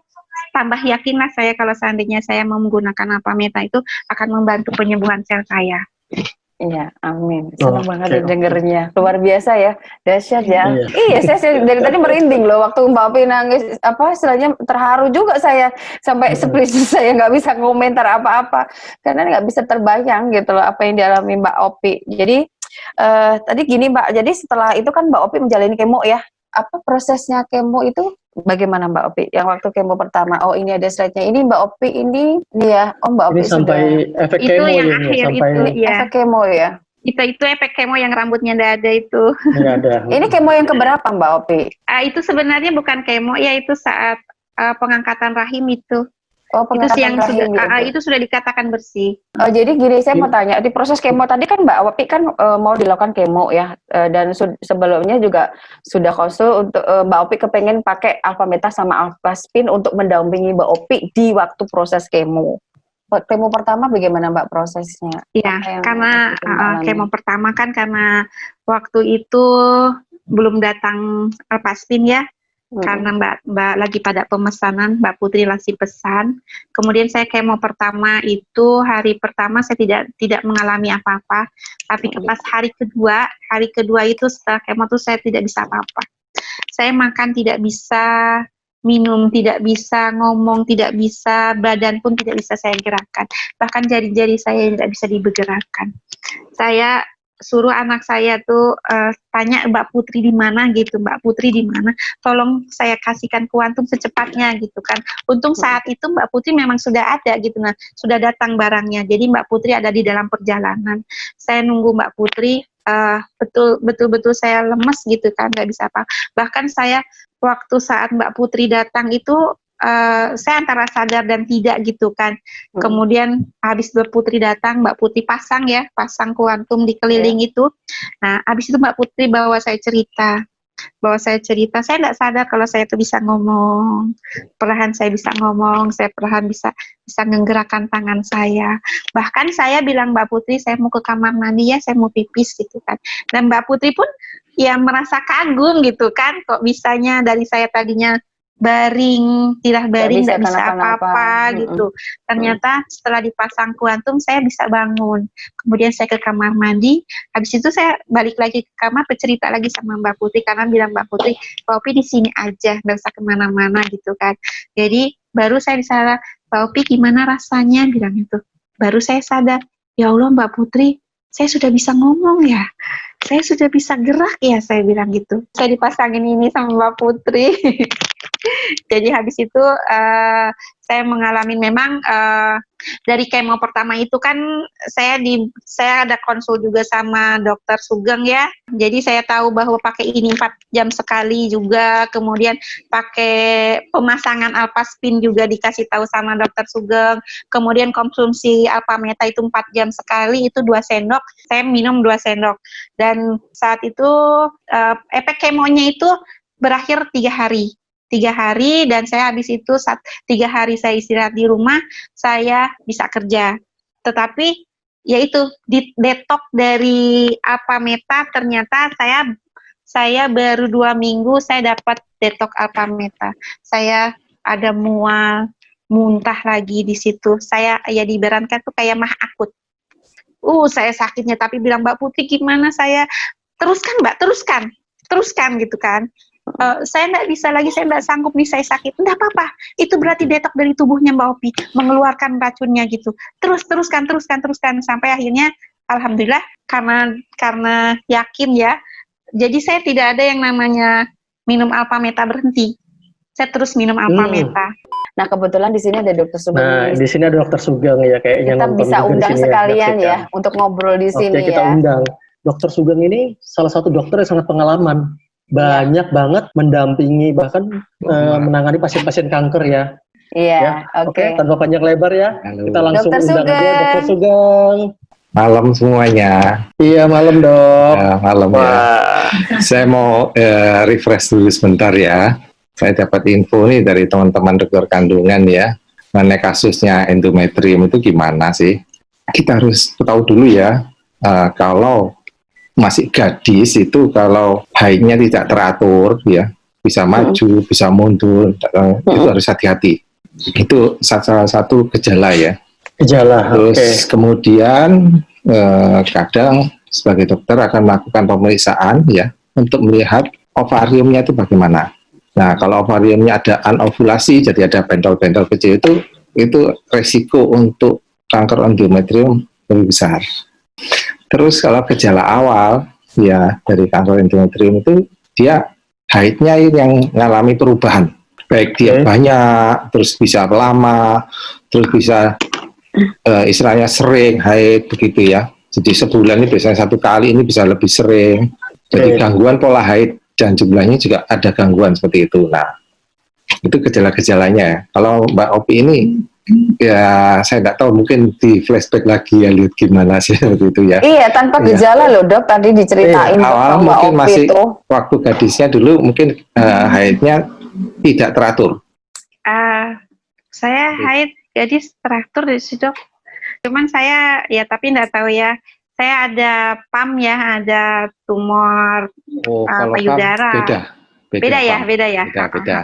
tambah yakinlah saya kalau seandainya saya mau menggunakan Alpameta itu akan membantu penyembuhan sel saya. Iya, amin. Senang banget dengernya. Luar biasa ya, dahsyat ya. Iya, saya dari tadi merinding loh waktu Mbak Opi nangis, istilahnya terharu juga saya, sampai seperti saya nggak bisa komentar apa-apa karena nggak bisa terbayang gitu loh apa yang dialami Mbak Opi. Jadi tadi gini Mbak, jadi setelah itu kan Mbak Opi menjalani kemo ya. Apa prosesnya kemo itu bagaimana Mbak Opi? Yang waktu kemo pertama, ini ada slide-nya. Ini Mbak Opi ini ya, Mbak Opi ini sampai efek itu kemo yang ini, akhir sampai itu ya. Efek kemo ya. Itu efek kemo yang rambutnya nggak ada itu. Nggak ada. Ini kemo yang keberapa Mbak Opi? Itu sebenarnya bukan kemo ya, itu saat pengangkatan rahim itu. Oh, Itu sih yang pengetahuan sudah rahim itu sudah dikatakan bersih. jadi gini, saya mau tanya, di proses kemo tadi kan Mbak Opi kan mau dilakukan kemo ya, dan sebelumnya juga sudah konsul untuk Mbak Opi kepengen pakai Alpha Meta sama Alpha Spin untuk mendampingi Mbak Opi di waktu proses kemo. Kemo pertama bagaimana Mbak prosesnya? Iya, Apa yang karena Mbak alami? kemo pertama kan karena waktu itu belum datang Alpaspin ya, karena Mbak lagi pada pemesanan, Mbak Putri lagi pesan. Kemudian saya kemo pertama itu hari pertama saya tidak mengalami apa-apa, tapi pas hari kedua itu setelah kemo tuh saya tidak bisa apa-apa. Saya makan tidak bisa, minum tidak bisa, ngomong tidak bisa, badan pun tidak bisa saya gerakkan. Bahkan jari-jari saya tidak bisa dibergerakkan. Saya suruh anak saya tuh tanya Mbak Putri di mana gitu, Mbak Putri di mana, tolong saya kasihkan kuantum secepatnya gitu kan. Untung saat itu Mbak Putri memang sudah ada gitu, nah sudah datang barangnya, jadi Mbak Putri ada di dalam perjalanan. Saya nunggu Mbak Putri, betul-betul saya lemes gitu kan, nggak bisa apa. Bahkan saya waktu saat Mbak Putri datang itu saya antara sadar dan tidak gitu kan. Kemudian habis Mbak Putri datang, Mbak Putri pasang kuantum di keliling itu. Nah, habis itu Mbak Putri bawa saya cerita. Saya tidak sadar kalau saya itu bisa ngomong. Perlahan saya bisa ngomong, saya perlahan bisa menggerakkan tangan saya. Bahkan saya bilang Mbak Putri, saya mau ke kamar mandi ya, saya mau pipis gitu kan. Dan Mbak Putri pun ya merasa kagum gitu kan, kok bisanya dari saya tadinya baring, tidak bisa apa-apa gitu. Ternyata setelah dipasang kuantum saya bisa bangun. Kemudian saya ke kamar mandi. Habis itu saya balik lagi ke kamar bercerita lagi sama Mbak Putri karena bilang Mbak Putri, Mbak Opi di sini aja, nggak usah kemana-mana gitu kan. Jadi baru saya disadar, Mbak Opi gimana rasanya bilang itu. Baru saya sadar, ya Allah Mbak Putri, saya sudah bisa ngomong ya. Saya sudah bisa gerak ya, saya bilang gitu. Saya dipasangin ini sama Mbak Putri. Jadi habis itu saya mengalami memang dari kemo pertama itu kan saya ada konsul juga sama dokter Sugeng ya. Jadi saya tahu bahwa pakai ini 4 jam sekali juga, kemudian pakai pemasangan Alpaspin juga dikasih tahu sama dokter Sugeng. Kemudian konsumsi Alpha Meta itu 4 jam sekali, itu 2 sendok. Saya minum 2 sendok. Dan saat itu efek kemonya itu berakhir 3 hari. 3 hari dan saya habis itu 3 hari saya istirahat di rumah, saya bisa kerja. Tetapi yaitu detok dari Alpha Meta, ternyata saya baru 2 minggu saya dapat detok Alpha Meta. Saya ada mual, muntah lagi di situ. Saya ya diberankan tuh kayak mah akut. Saya sakitnya, tapi bilang Mbak Putri gimana, saya teruskan Mbak, teruskan gitu kan. Saya nggak bisa lagi, saya nggak sanggup nih, saya sakit. Nggak apa-apa, itu berarti detok dari tubuhnya Mbak Opi mengeluarkan racunnya gitu. Teruskan sampai akhirnya alhamdulillah karena yakin ya. Jadi saya tidak ada yang namanya minum Alpha Meta berhenti. Saya terus minum Alpha Meta. Nah, kebetulan di sini ada Dokter Sugeng. Nah, di sini ada Dokter Sugeng ya, kayaknya kita bisa undang sekalian ya untuk ngobrol di sini ya. Oke, kita undang. Dokter Sugeng ini salah satu dokter yang sangat pengalaman. Banyak banget mendampingi, bahkan menangani pasien-pasien kanker ya. Iya, Oke, tanpa panjang lebar ya. Halo. Kita langsung Dokter undang Sugeng. dia, Dokter Sugeng. Malam semuanya. Iya, malam dok. Ya, malam ya. Saya mau refresh dulu sebentar ya. Saya dapat info nih dari teman-teman dokter kandungan ya. Mengenai kasusnya endometrium itu gimana sih? Kita harus tahu dulu ya, kalau masih gadis itu kalau haidnya tidak teratur ya, bisa maju, bisa mundur, itu harus hati-hati. Itu salah satu gejala ya. Gejala. Terus kemudian kadang sebagai dokter akan melakukan pemeriksaan ya untuk melihat ovariumnya itu bagaimana. Nah, kalau ovariumnya ada anovulasi, jadi ada bentol-bentol kecil, itu resiko untuk kanker endometrium lebih besar. Terus kalau gejala awal ya dari kanker endometrium itu dia haidnya yang mengalami perubahan, baik dia banyak, terus bisa lama, terus bisa istilahnya sering haid begitu ya. Jadi sebulan ini biasanya 1 kali, ini bisa lebih sering. Jadi gangguan pola haid dan jumlahnya juga ada gangguan seperti itu. Nah, itu gejala-gejalanya. Kalau Mbak Opi ini ya saya nggak tahu, mungkin di flashback lagi ya, lihat gimana sih seperti itu ya. Iya, tanpa Iya. gejala loh dok, tadi diceritain Awal Mbak mungkin Opi masih itu. waktu gadisnya dulu mungkin haidnya tidak teratur. Saya haid gadis teratur di situ dok. Cuman saya ya tapi nggak tahu ya. Saya ada PAM ya, ada tumor Oh, kalau payudara. beda. Beda ya. Beda.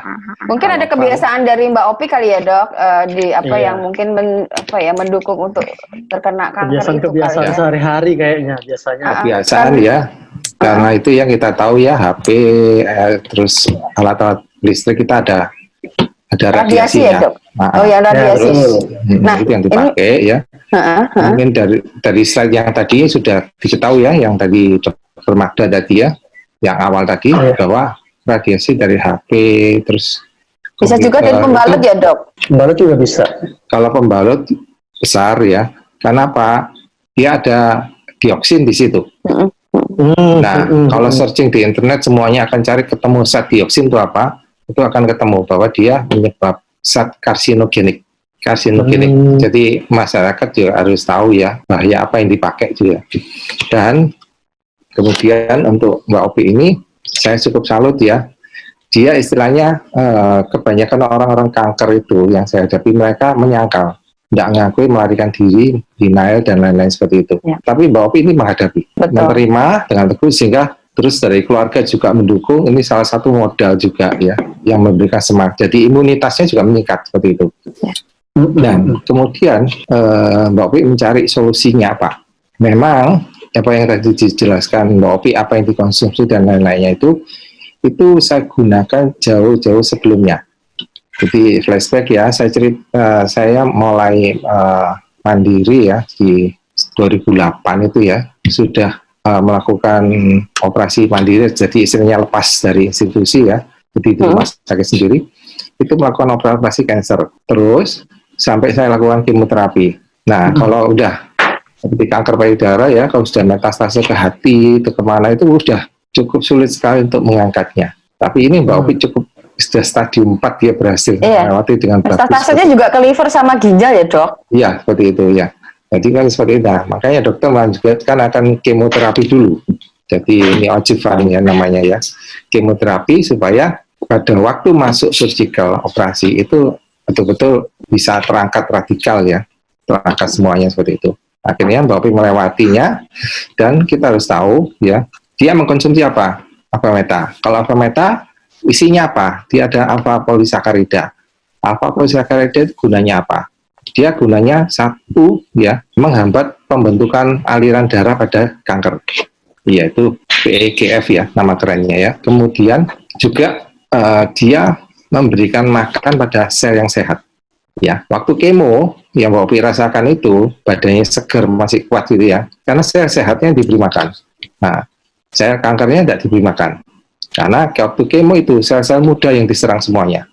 Mungkin ada Kalau kebiasaan dari Mbak Opi kali ya dok, di apa Iya. yang mungkin mendukung untuk terkena kanker itu kali Kebiasaan-kebiasaan ya. sehari-hari kayaknya biasanya. kebiasaan ya, karena itu yang kita tahu ya, HP, terus alat-alat listrik kita ada Radiasi ya radiasinya. dok. Nah, Oh ya radiasi. nah, itu yang dipakai ya. Mungkin dari slide yang tadi sudah diketahui ya, yang tadi Dr. Magda tadi ya, yang awal tadi bahwa radiasi dari HP, terus Bisa juga dari pembalut ya dok. Pembalut juga bisa. kalau pembalut besar ya, karena apa? Dia ada dioksin di situ. Nah, kalau searching di internet semuanya akan cari ketemu zat dioksin itu apa? Itu akan ketemu bahwa dia menyebab zat karsinogenik. Jadi masyarakat juga harus tahu ya bahaya apa yang dipakai juga. Dan kemudian untuk Mbak Opi ini saya cukup salut ya. Dia istilahnya kebanyakan orang-orang kanker itu yang saya hadapi, mereka menyangkal, tidak ngakui, melarikan diri, denial dan lain-lain seperti itu. Ya. Tapi Mbak Opi ini menghadapi, menerima dengan teguh, sehingga terus dari keluarga juga mendukung. Ini salah satu modal juga ya, yang memberikan semangat. Jadi imunitasnya juga meningkat seperti itu. Ya. Dan kemudian Mbak Opi mencari solusinya apa? Memang apa yang tadi dijelaskan Mbak Opi, apa yang dikonsumsi dan lain-lainnya itu saya gunakan jauh-jauh sebelumnya. Jadi flashback ya, saya mulai mandiri ya di 2008 itu ya, sudah melakukan operasi mandiri, jadi istilahnya lepas dari institusi ya, jadi di rumah sakit sendiri, itu melakukan operasi kanker. Terus sampai saya lakukan kemoterapi. Nah, kalau udah seperti kanker payudara ya, kalau sudah metastase ke hati, itu kemana, itu udah cukup sulit sekali untuk mengangkatnya. Tapi ini Mbak Opi cukup sudah stadium 4 dia berhasil melewati dengan bagus. Metastasenya juga ke liver sama ginjal ya dok? Iya, seperti itu ya. Jadi kan seperti itu. Nah, makanya dokter melanjutkan akan kemoterapi dulu. Jadi ini adjuvan ya namanya ya. Kemoterapi supaya pada waktu masuk surgical operasi itu betul-betul bisa terangkat radikal ya. Terangkat semuanya seperti itu. Akhirnya Mbak Opi melewatinya, dan kita harus tahu ya, dia mengkonsumsi apa? Alpha-meta. Kalau Alpha-meta isinya apa? Dia ada alpha polisakarida. Alpha polisakarida itu gunanya apa? Dia gunanya satu ya, menghambat pembentukan aliran darah pada kanker, yaitu PEGF ya nama kerennya ya. Kemudian juga dia memberikan makan pada sel yang sehat ya. Waktu kemo yang Mbak Opi rasakan itu badannya seger, masih kuat gitu ya, karena sel sehatnya diberi makan. Nah, sel kankernya tidak diberi makan, karena waktu kemo itu sel-sel muda yang diserang semuanya.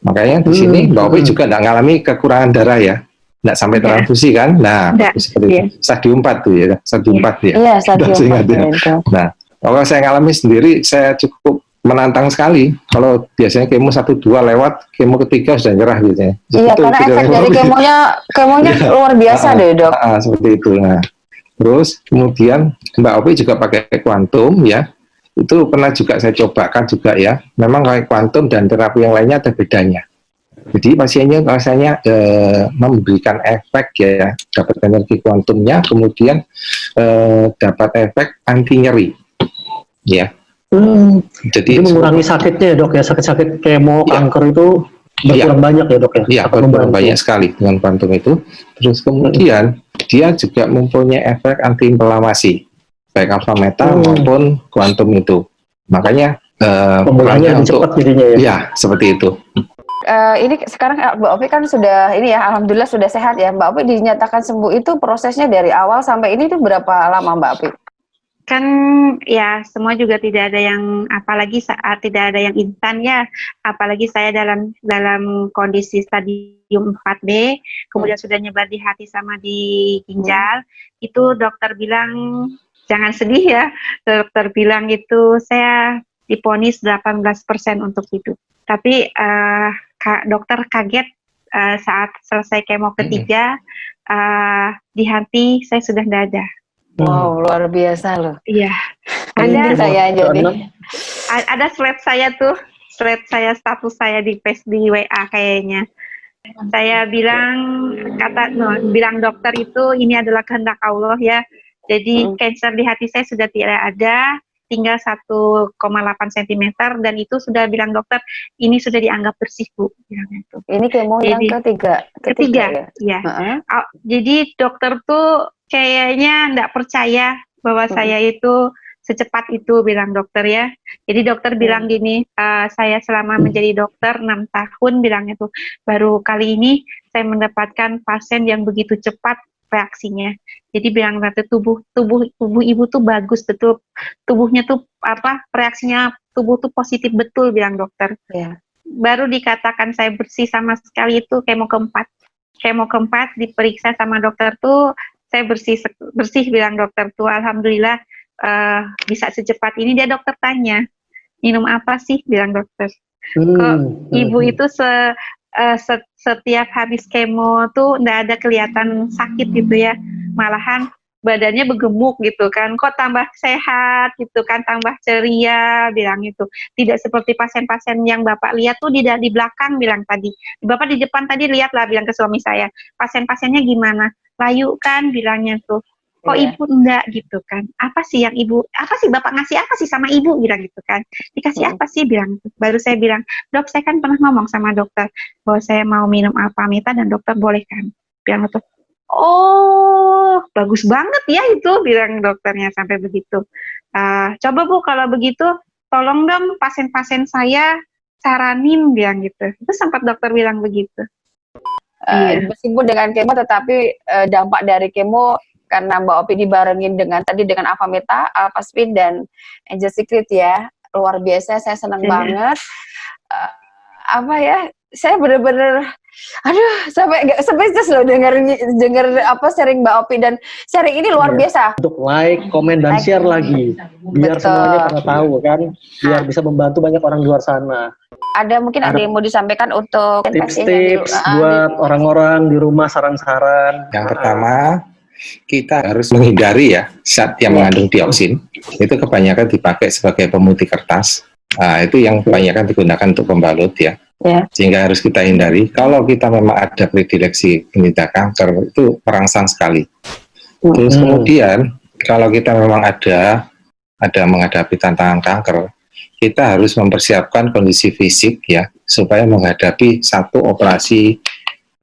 Makanya di sini Mbak Opi juga tidak mengalami kekurangan darah ya, tidak sampai transfusi kan. Nah, seperti itu. Stadium 4 tuh ya, stadium 4 ya. Iya, stadium 4 ya. Nah, kalau saya ngalami sendiri, saya cukup menantang sekali. Kalau biasanya kemo 1-2 lewat, kemo ketiga sudah nyerah gitu ya. Iya, karena efek dari kemonya luar biasa deh dok. Seperti itu. Nah, terus kemudian Mbak Opi juga pakai kuantum ya. Itu pernah juga saya cobakan juga ya. Memang kayak kuantum dan terapi yang lainnya ada bedanya. Jadi pasiennya rasanya memberikan efek ya, dapat energi kuantumnya, kemudian dapat efek anti nyeri, ya. Jadi mengurangi sakitnya ya dok ya, sakit-sakit kemo, kanker itu berkurang banyak ya dok ya. Iya, berkurang banyak sekali dengan kuantum itu. Terus kemudian dia juga mempunyai efek anti inflamasi, baik alpha-meta maupun kuantum itu. Makanya pemulanya lebih cepat jadinya ya. Iya, seperti itu. Ini sekarang Mbak Opi kan sudah ini ya, alhamdulillah sudah sehat ya. Mbak Opi dinyatakan sembuh itu prosesnya dari awal sampai ini tuh berapa lama Mbak Opi? Kan ya semua juga tidak ada yang, apalagi saat tidak ada yang instan ya, apalagi saya dalam kondisi stadium 4B, kemudian sudah nyebar di hati sama di ginjal, itu dokter bilang jangan sedih ya, dokter bilang itu saya diponis 18% untuk hidup. Tapi dokter kaget saat selesai kemo ketiga, di hati saya sudah tidak ada. Wow, luar biasa loh. Iya, Ini ada saya aja nih. ada slide saya tuh, slide saya status saya di WA kayaknya. Saya bilang dokter itu ini adalah kehendak Allah ya. Jadi cancer di hati saya sudah tidak ada, tinggal 1,8 cm dan itu sudah bilang dokter ini sudah dianggap bersih Bu. Itu. Ini kemo yang ketiga ya. Jadi dokter tuh kayaknya enggak percaya bahwa saya itu secepat itu bilang dokter ya. Jadi dokter bilang gini, saya selama menjadi dokter 6 tahun bilangnya tuh baru kali ini saya mendapatkan pasien yang begitu cepat reaksinya. Jadi bilang berarti tubuh ibu tuh bagus betul, tubuhnya tuh reaksinya tubuh tuh positif betul bilang dokter. Yeah. Baru dikatakan saya bersih sama sekali itu kemo keempat diperiksa sama dokter tuh saya bersih bilang dokter tuh alhamdulillah. Bisa secepat ini. Dia dokter tanya minum apa sih bilang dokter. Kok ibu itu setiap habis kemo tuh nggak ada kelihatan sakit gitu ya, malahan badannya bergemuk gitu kan, kok tambah sehat gitu kan, tambah ceria bilang itu. Tidak seperti pasien-pasien yang Bapak lihat tuh di belakang bilang tadi. Bapak di depan tadi lihatlah bilang ke suami saya, pasien-pasiennya gimana, layu kan bilangnya tuh. Kok ibu enggak gitu kan? Apa sih Bapak ngasih apa sih sama ibu bilang gitu kan? Dikasih apa sih bilang. Baru saya bilang, dok saya kan pernah ngomong sama dokter bahwa saya mau minum Alpamita dan dokter bolehkan. Bilang gitu. Oh bagus banget ya itu bilang dokternya sampai begitu. Coba Bu kalau begitu tolong dong pasien-pasien saya saranin bilang gitu. Itu sempat dokter bilang begitu. Meskipun dengan kemo tetapi dampak dari kemo karena Mbak Opi dibarengin dengan Alpameta, Alphaspin dan Angel Secret ya, luar biasa. Saya senang banget. Saya bener-bener, sampai speechless loh denger sharing Mbak Opi, dan sharing ini luar biasa. Untuk like, komen dan share lagi, biar semuanya pada tahu kan, biar bisa membantu banyak orang di luar sana. Ada yang mau disampaikan untuk tips-tips buat orang-orang di rumah, saran-saran. Yang pertama, kita harus menghindari ya zat yang mengandung dioksin. Itu kebanyakan dipakai sebagai pemutih kertas. Itu yang kebanyakan digunakan untuk pembalut ya. Sehingga harus kita hindari. Kalau kita memang ada predileksi penderita kanker, itu merangsang sekali. Terus kemudian kalau kita memang ada menghadapi tantangan kanker, kita harus mempersiapkan kondisi fisik ya, supaya menghadapi satu operasi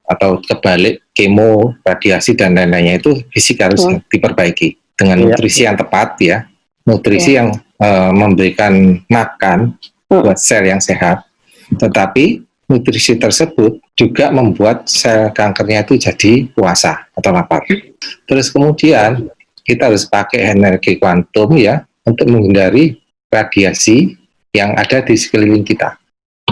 atau kebalik kemo, radiasi dan lain-lainnya, itu fisik harus diperbaiki dengan nutrisi yang tepat ya, nutrisi yang memberikan makan buat sel yang sehat, tetapi nutrisi tersebut juga membuat sel kankernya itu jadi puasa atau lapar. Terus kemudian kita harus pakai energi kuantum ya untuk menghindari radiasi yang ada di sekeliling kita.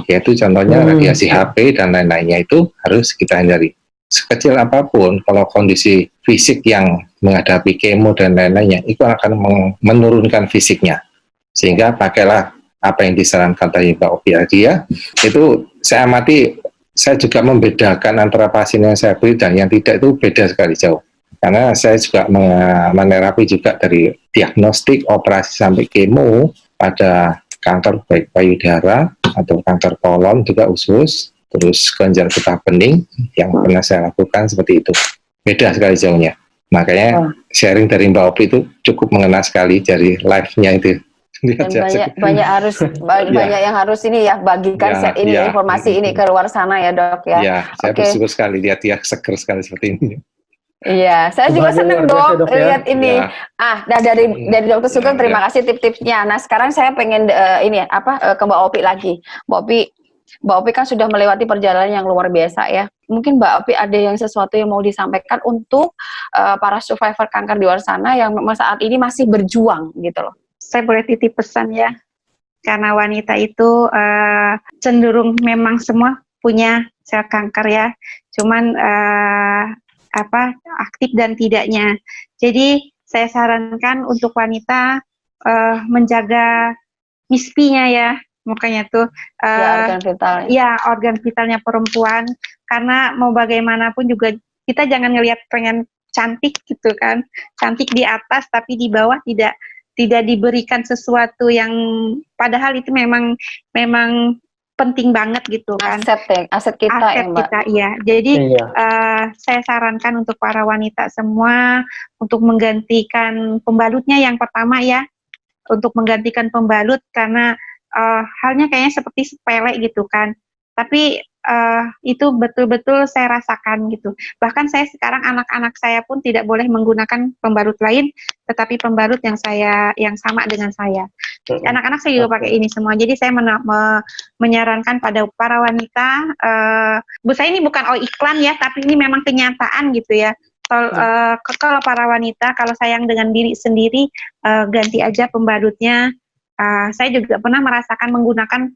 Yaitu contohnya radiasi HP dan lain-lainnya, itu harus kita hindari. Sekecil apapun, kalau kondisi fisik yang menghadapi kemo dan lain-lainnya, itu akan menurunkan fisiknya. Sehingga pakailah apa yang disarankan tadi Mbak Opi tadi ya. Itu saya amati, saya juga membedakan antara pasien yang saya beri dan yang tidak, itu beda sekali jauh. Karena saya juga menerapi juga dari diagnostik, operasi sampai kemo pada kanker baik payudara atau kanker kolon juga usus, terus kelenjar getah bening yang pernah saya lakukan seperti itu. Beda sekali jauhnya. Makanya sharing dari Mbak Opi itu cukup mengena sekali dari live-nya itu. Dan banyak yang harus ini ya, bagikan informasi ini ke luar sana ya Dok ya. Iya, saya bersyukur sekali lihat dia seger sekali seperti ini. Iya, saya juga senang Dok lihat ini. Dari Dokter Sugeng terima kasih tip-tipsnya. Nah sekarang saya pengen ke Mbak Opi lagi. Mbak Opi kan sudah melewati perjalanan yang luar biasa ya. Mungkin Mbak Opi ada yang sesuatu yang mau disampaikan untuk para survivor kanker di luar sana yang saat ini masih berjuang gitu loh. Saya boleh titip pesan ya, karena wanita itu cenderung memang semua punya sel kanker ya. Cuman aktif dan tidaknya. Jadi saya sarankan untuk wanita menjaga mispi-nya ya, makanya tuh Ya, organ vital. ya organ vitalnya perempuan, karena mau bagaimanapun juga kita jangan ngelihat pengen cantik gitu kan, cantik di atas tapi di bawah tidak diberikan sesuatu yang padahal itu memang penting banget gitu kan. Aset kita Aset ya, Mbak. kita, iya. Jadi Iya. saya sarankan untuk para wanita semua untuk menggantikan pembalutnya yang pertama ya, untuk menggantikan pembalut karena halnya kayaknya seperti sepele gitu kan. Tapi itu betul-betul saya rasakan gitu. Bahkan saya sekarang anak-anak saya pun tidak boleh menggunakan pembalut lain, tetapi pembalut yang sama dengan saya. Anak-anak saya juga pakai ini semua. Jadi saya menyarankan pada para wanita, bu saya ini bukan iklan ya, tapi ini memang kenyataan gitu ya. Kalau para wanita, kalau sayang dengan diri sendiri, ganti aja pembalutnya. Saya juga pernah merasakan menggunakan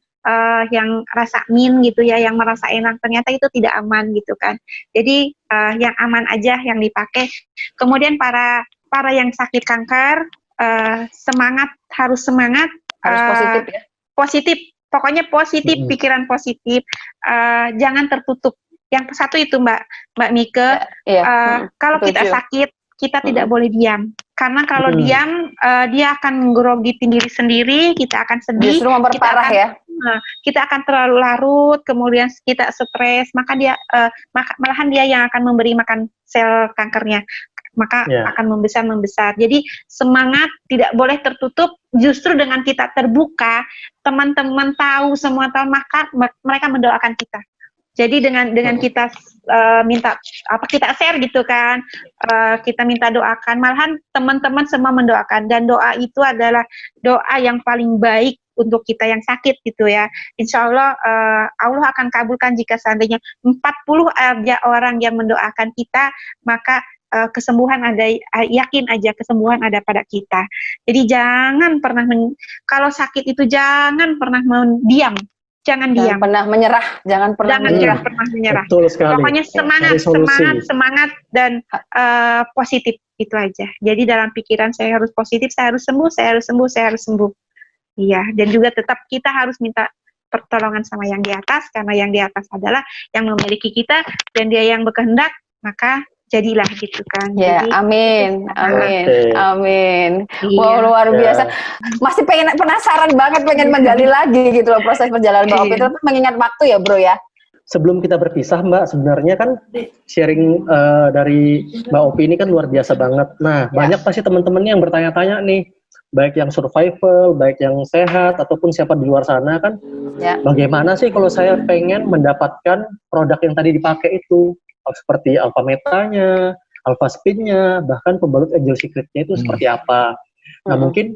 yang rasa mint gitu ya, yang merasa enak, ternyata itu tidak aman gitu kan. Jadi yang aman aja yang dipakai. Kemudian para yang sakit kanker, harus semangat, Harus positif ya. positif, pokoknya positif, pikiran positif, jangan tertutup. Yang satu itu Mbak Mike, kalau kita sakit, kita tidak boleh diam. Karena kalau diam, dia akan menggerogitin diri sendiri, kita akan sedih, justru memperparah ya. Kita akan terlalu larut, kemudian kita stres, maka malahan dia yang akan memberi makan sel kankernya, maka akan membesar. Jadi semangat, tidak boleh tertutup. Justru dengan kita terbuka, teman-teman tahu, semua tahu, maka mereka mendoakan kita. Jadi dengan kita minta kita share gitu kan, kita minta doakan, malahan teman-teman semua mendoakan, dan doa itu adalah doa yang paling baik untuk kita yang sakit gitu ya. Insya Allah Allah akan kabulkan jika seandainya 40 aja orang yang mendoakan kita, maka kesembuhan ada, yakin aja kesembuhan ada pada kita. Jadi jangan pernah kalau sakit itu jangan pernah diam. Jangan diam. Pernah menyerah, jangan pernah menyerah. Betul sekali. Pokoknya semangat dan positif, itu aja. Jadi dalam pikiran saya harus positif, saya harus sembuh. Iya, dan juga tetap kita harus minta pertolongan sama yang di atas, karena yang di atas adalah yang memiliki kita, dan dia yang berkehendak, maka jadilah gitu kan. Ya, jadi, amin. Iya. Wow, luar biasa. Masih penasaran banget, pengen menggali lagi gitu loh proses perjalanan Mbak Opi. Tapi mengingat waktu ya, Bro ya. Sebelum kita berpisah, Mbak, sebenarnya kan sharing dari Mbak Opi ini kan luar biasa banget. Nah, banyak pasti teman-teman yang bertanya-tanya nih, baik yang survival, baik yang sehat, ataupun siapa di luar sana kan, bagaimana sih kalau saya pengen mendapatkan produk yang tadi dipakai itu, seperti alpha metanya, alpha spinnya, bahkan pembalut angel secretnya itu seperti apa. Nah, mungkin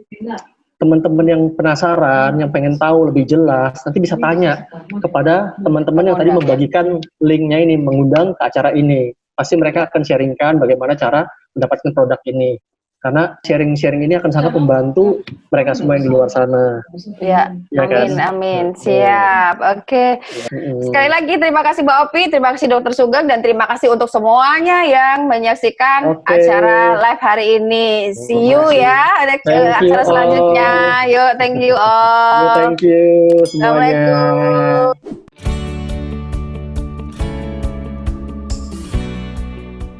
teman-teman yang penasaran, yang pengen tahu lebih jelas, nanti bisa tanya kepada teman-teman yang tadi membagikan linknya ini, mengundang ke acara ini. Pasti mereka akan sharingkan bagaimana cara mendapatkan produk ini. Karena sharing-sharing ini akan sangat membantu mereka semua yang di luar sana. Ya, amin. Siap. Oke. Sekali lagi terima kasih Mbak Opi, terima kasih Dokter Sugeng, dan terima kasih untuk semuanya yang menyaksikan acara live hari ini. See you ya, acara selanjutnya. Yuk, thank you all. Thank you semuanya. Assalamualaikum.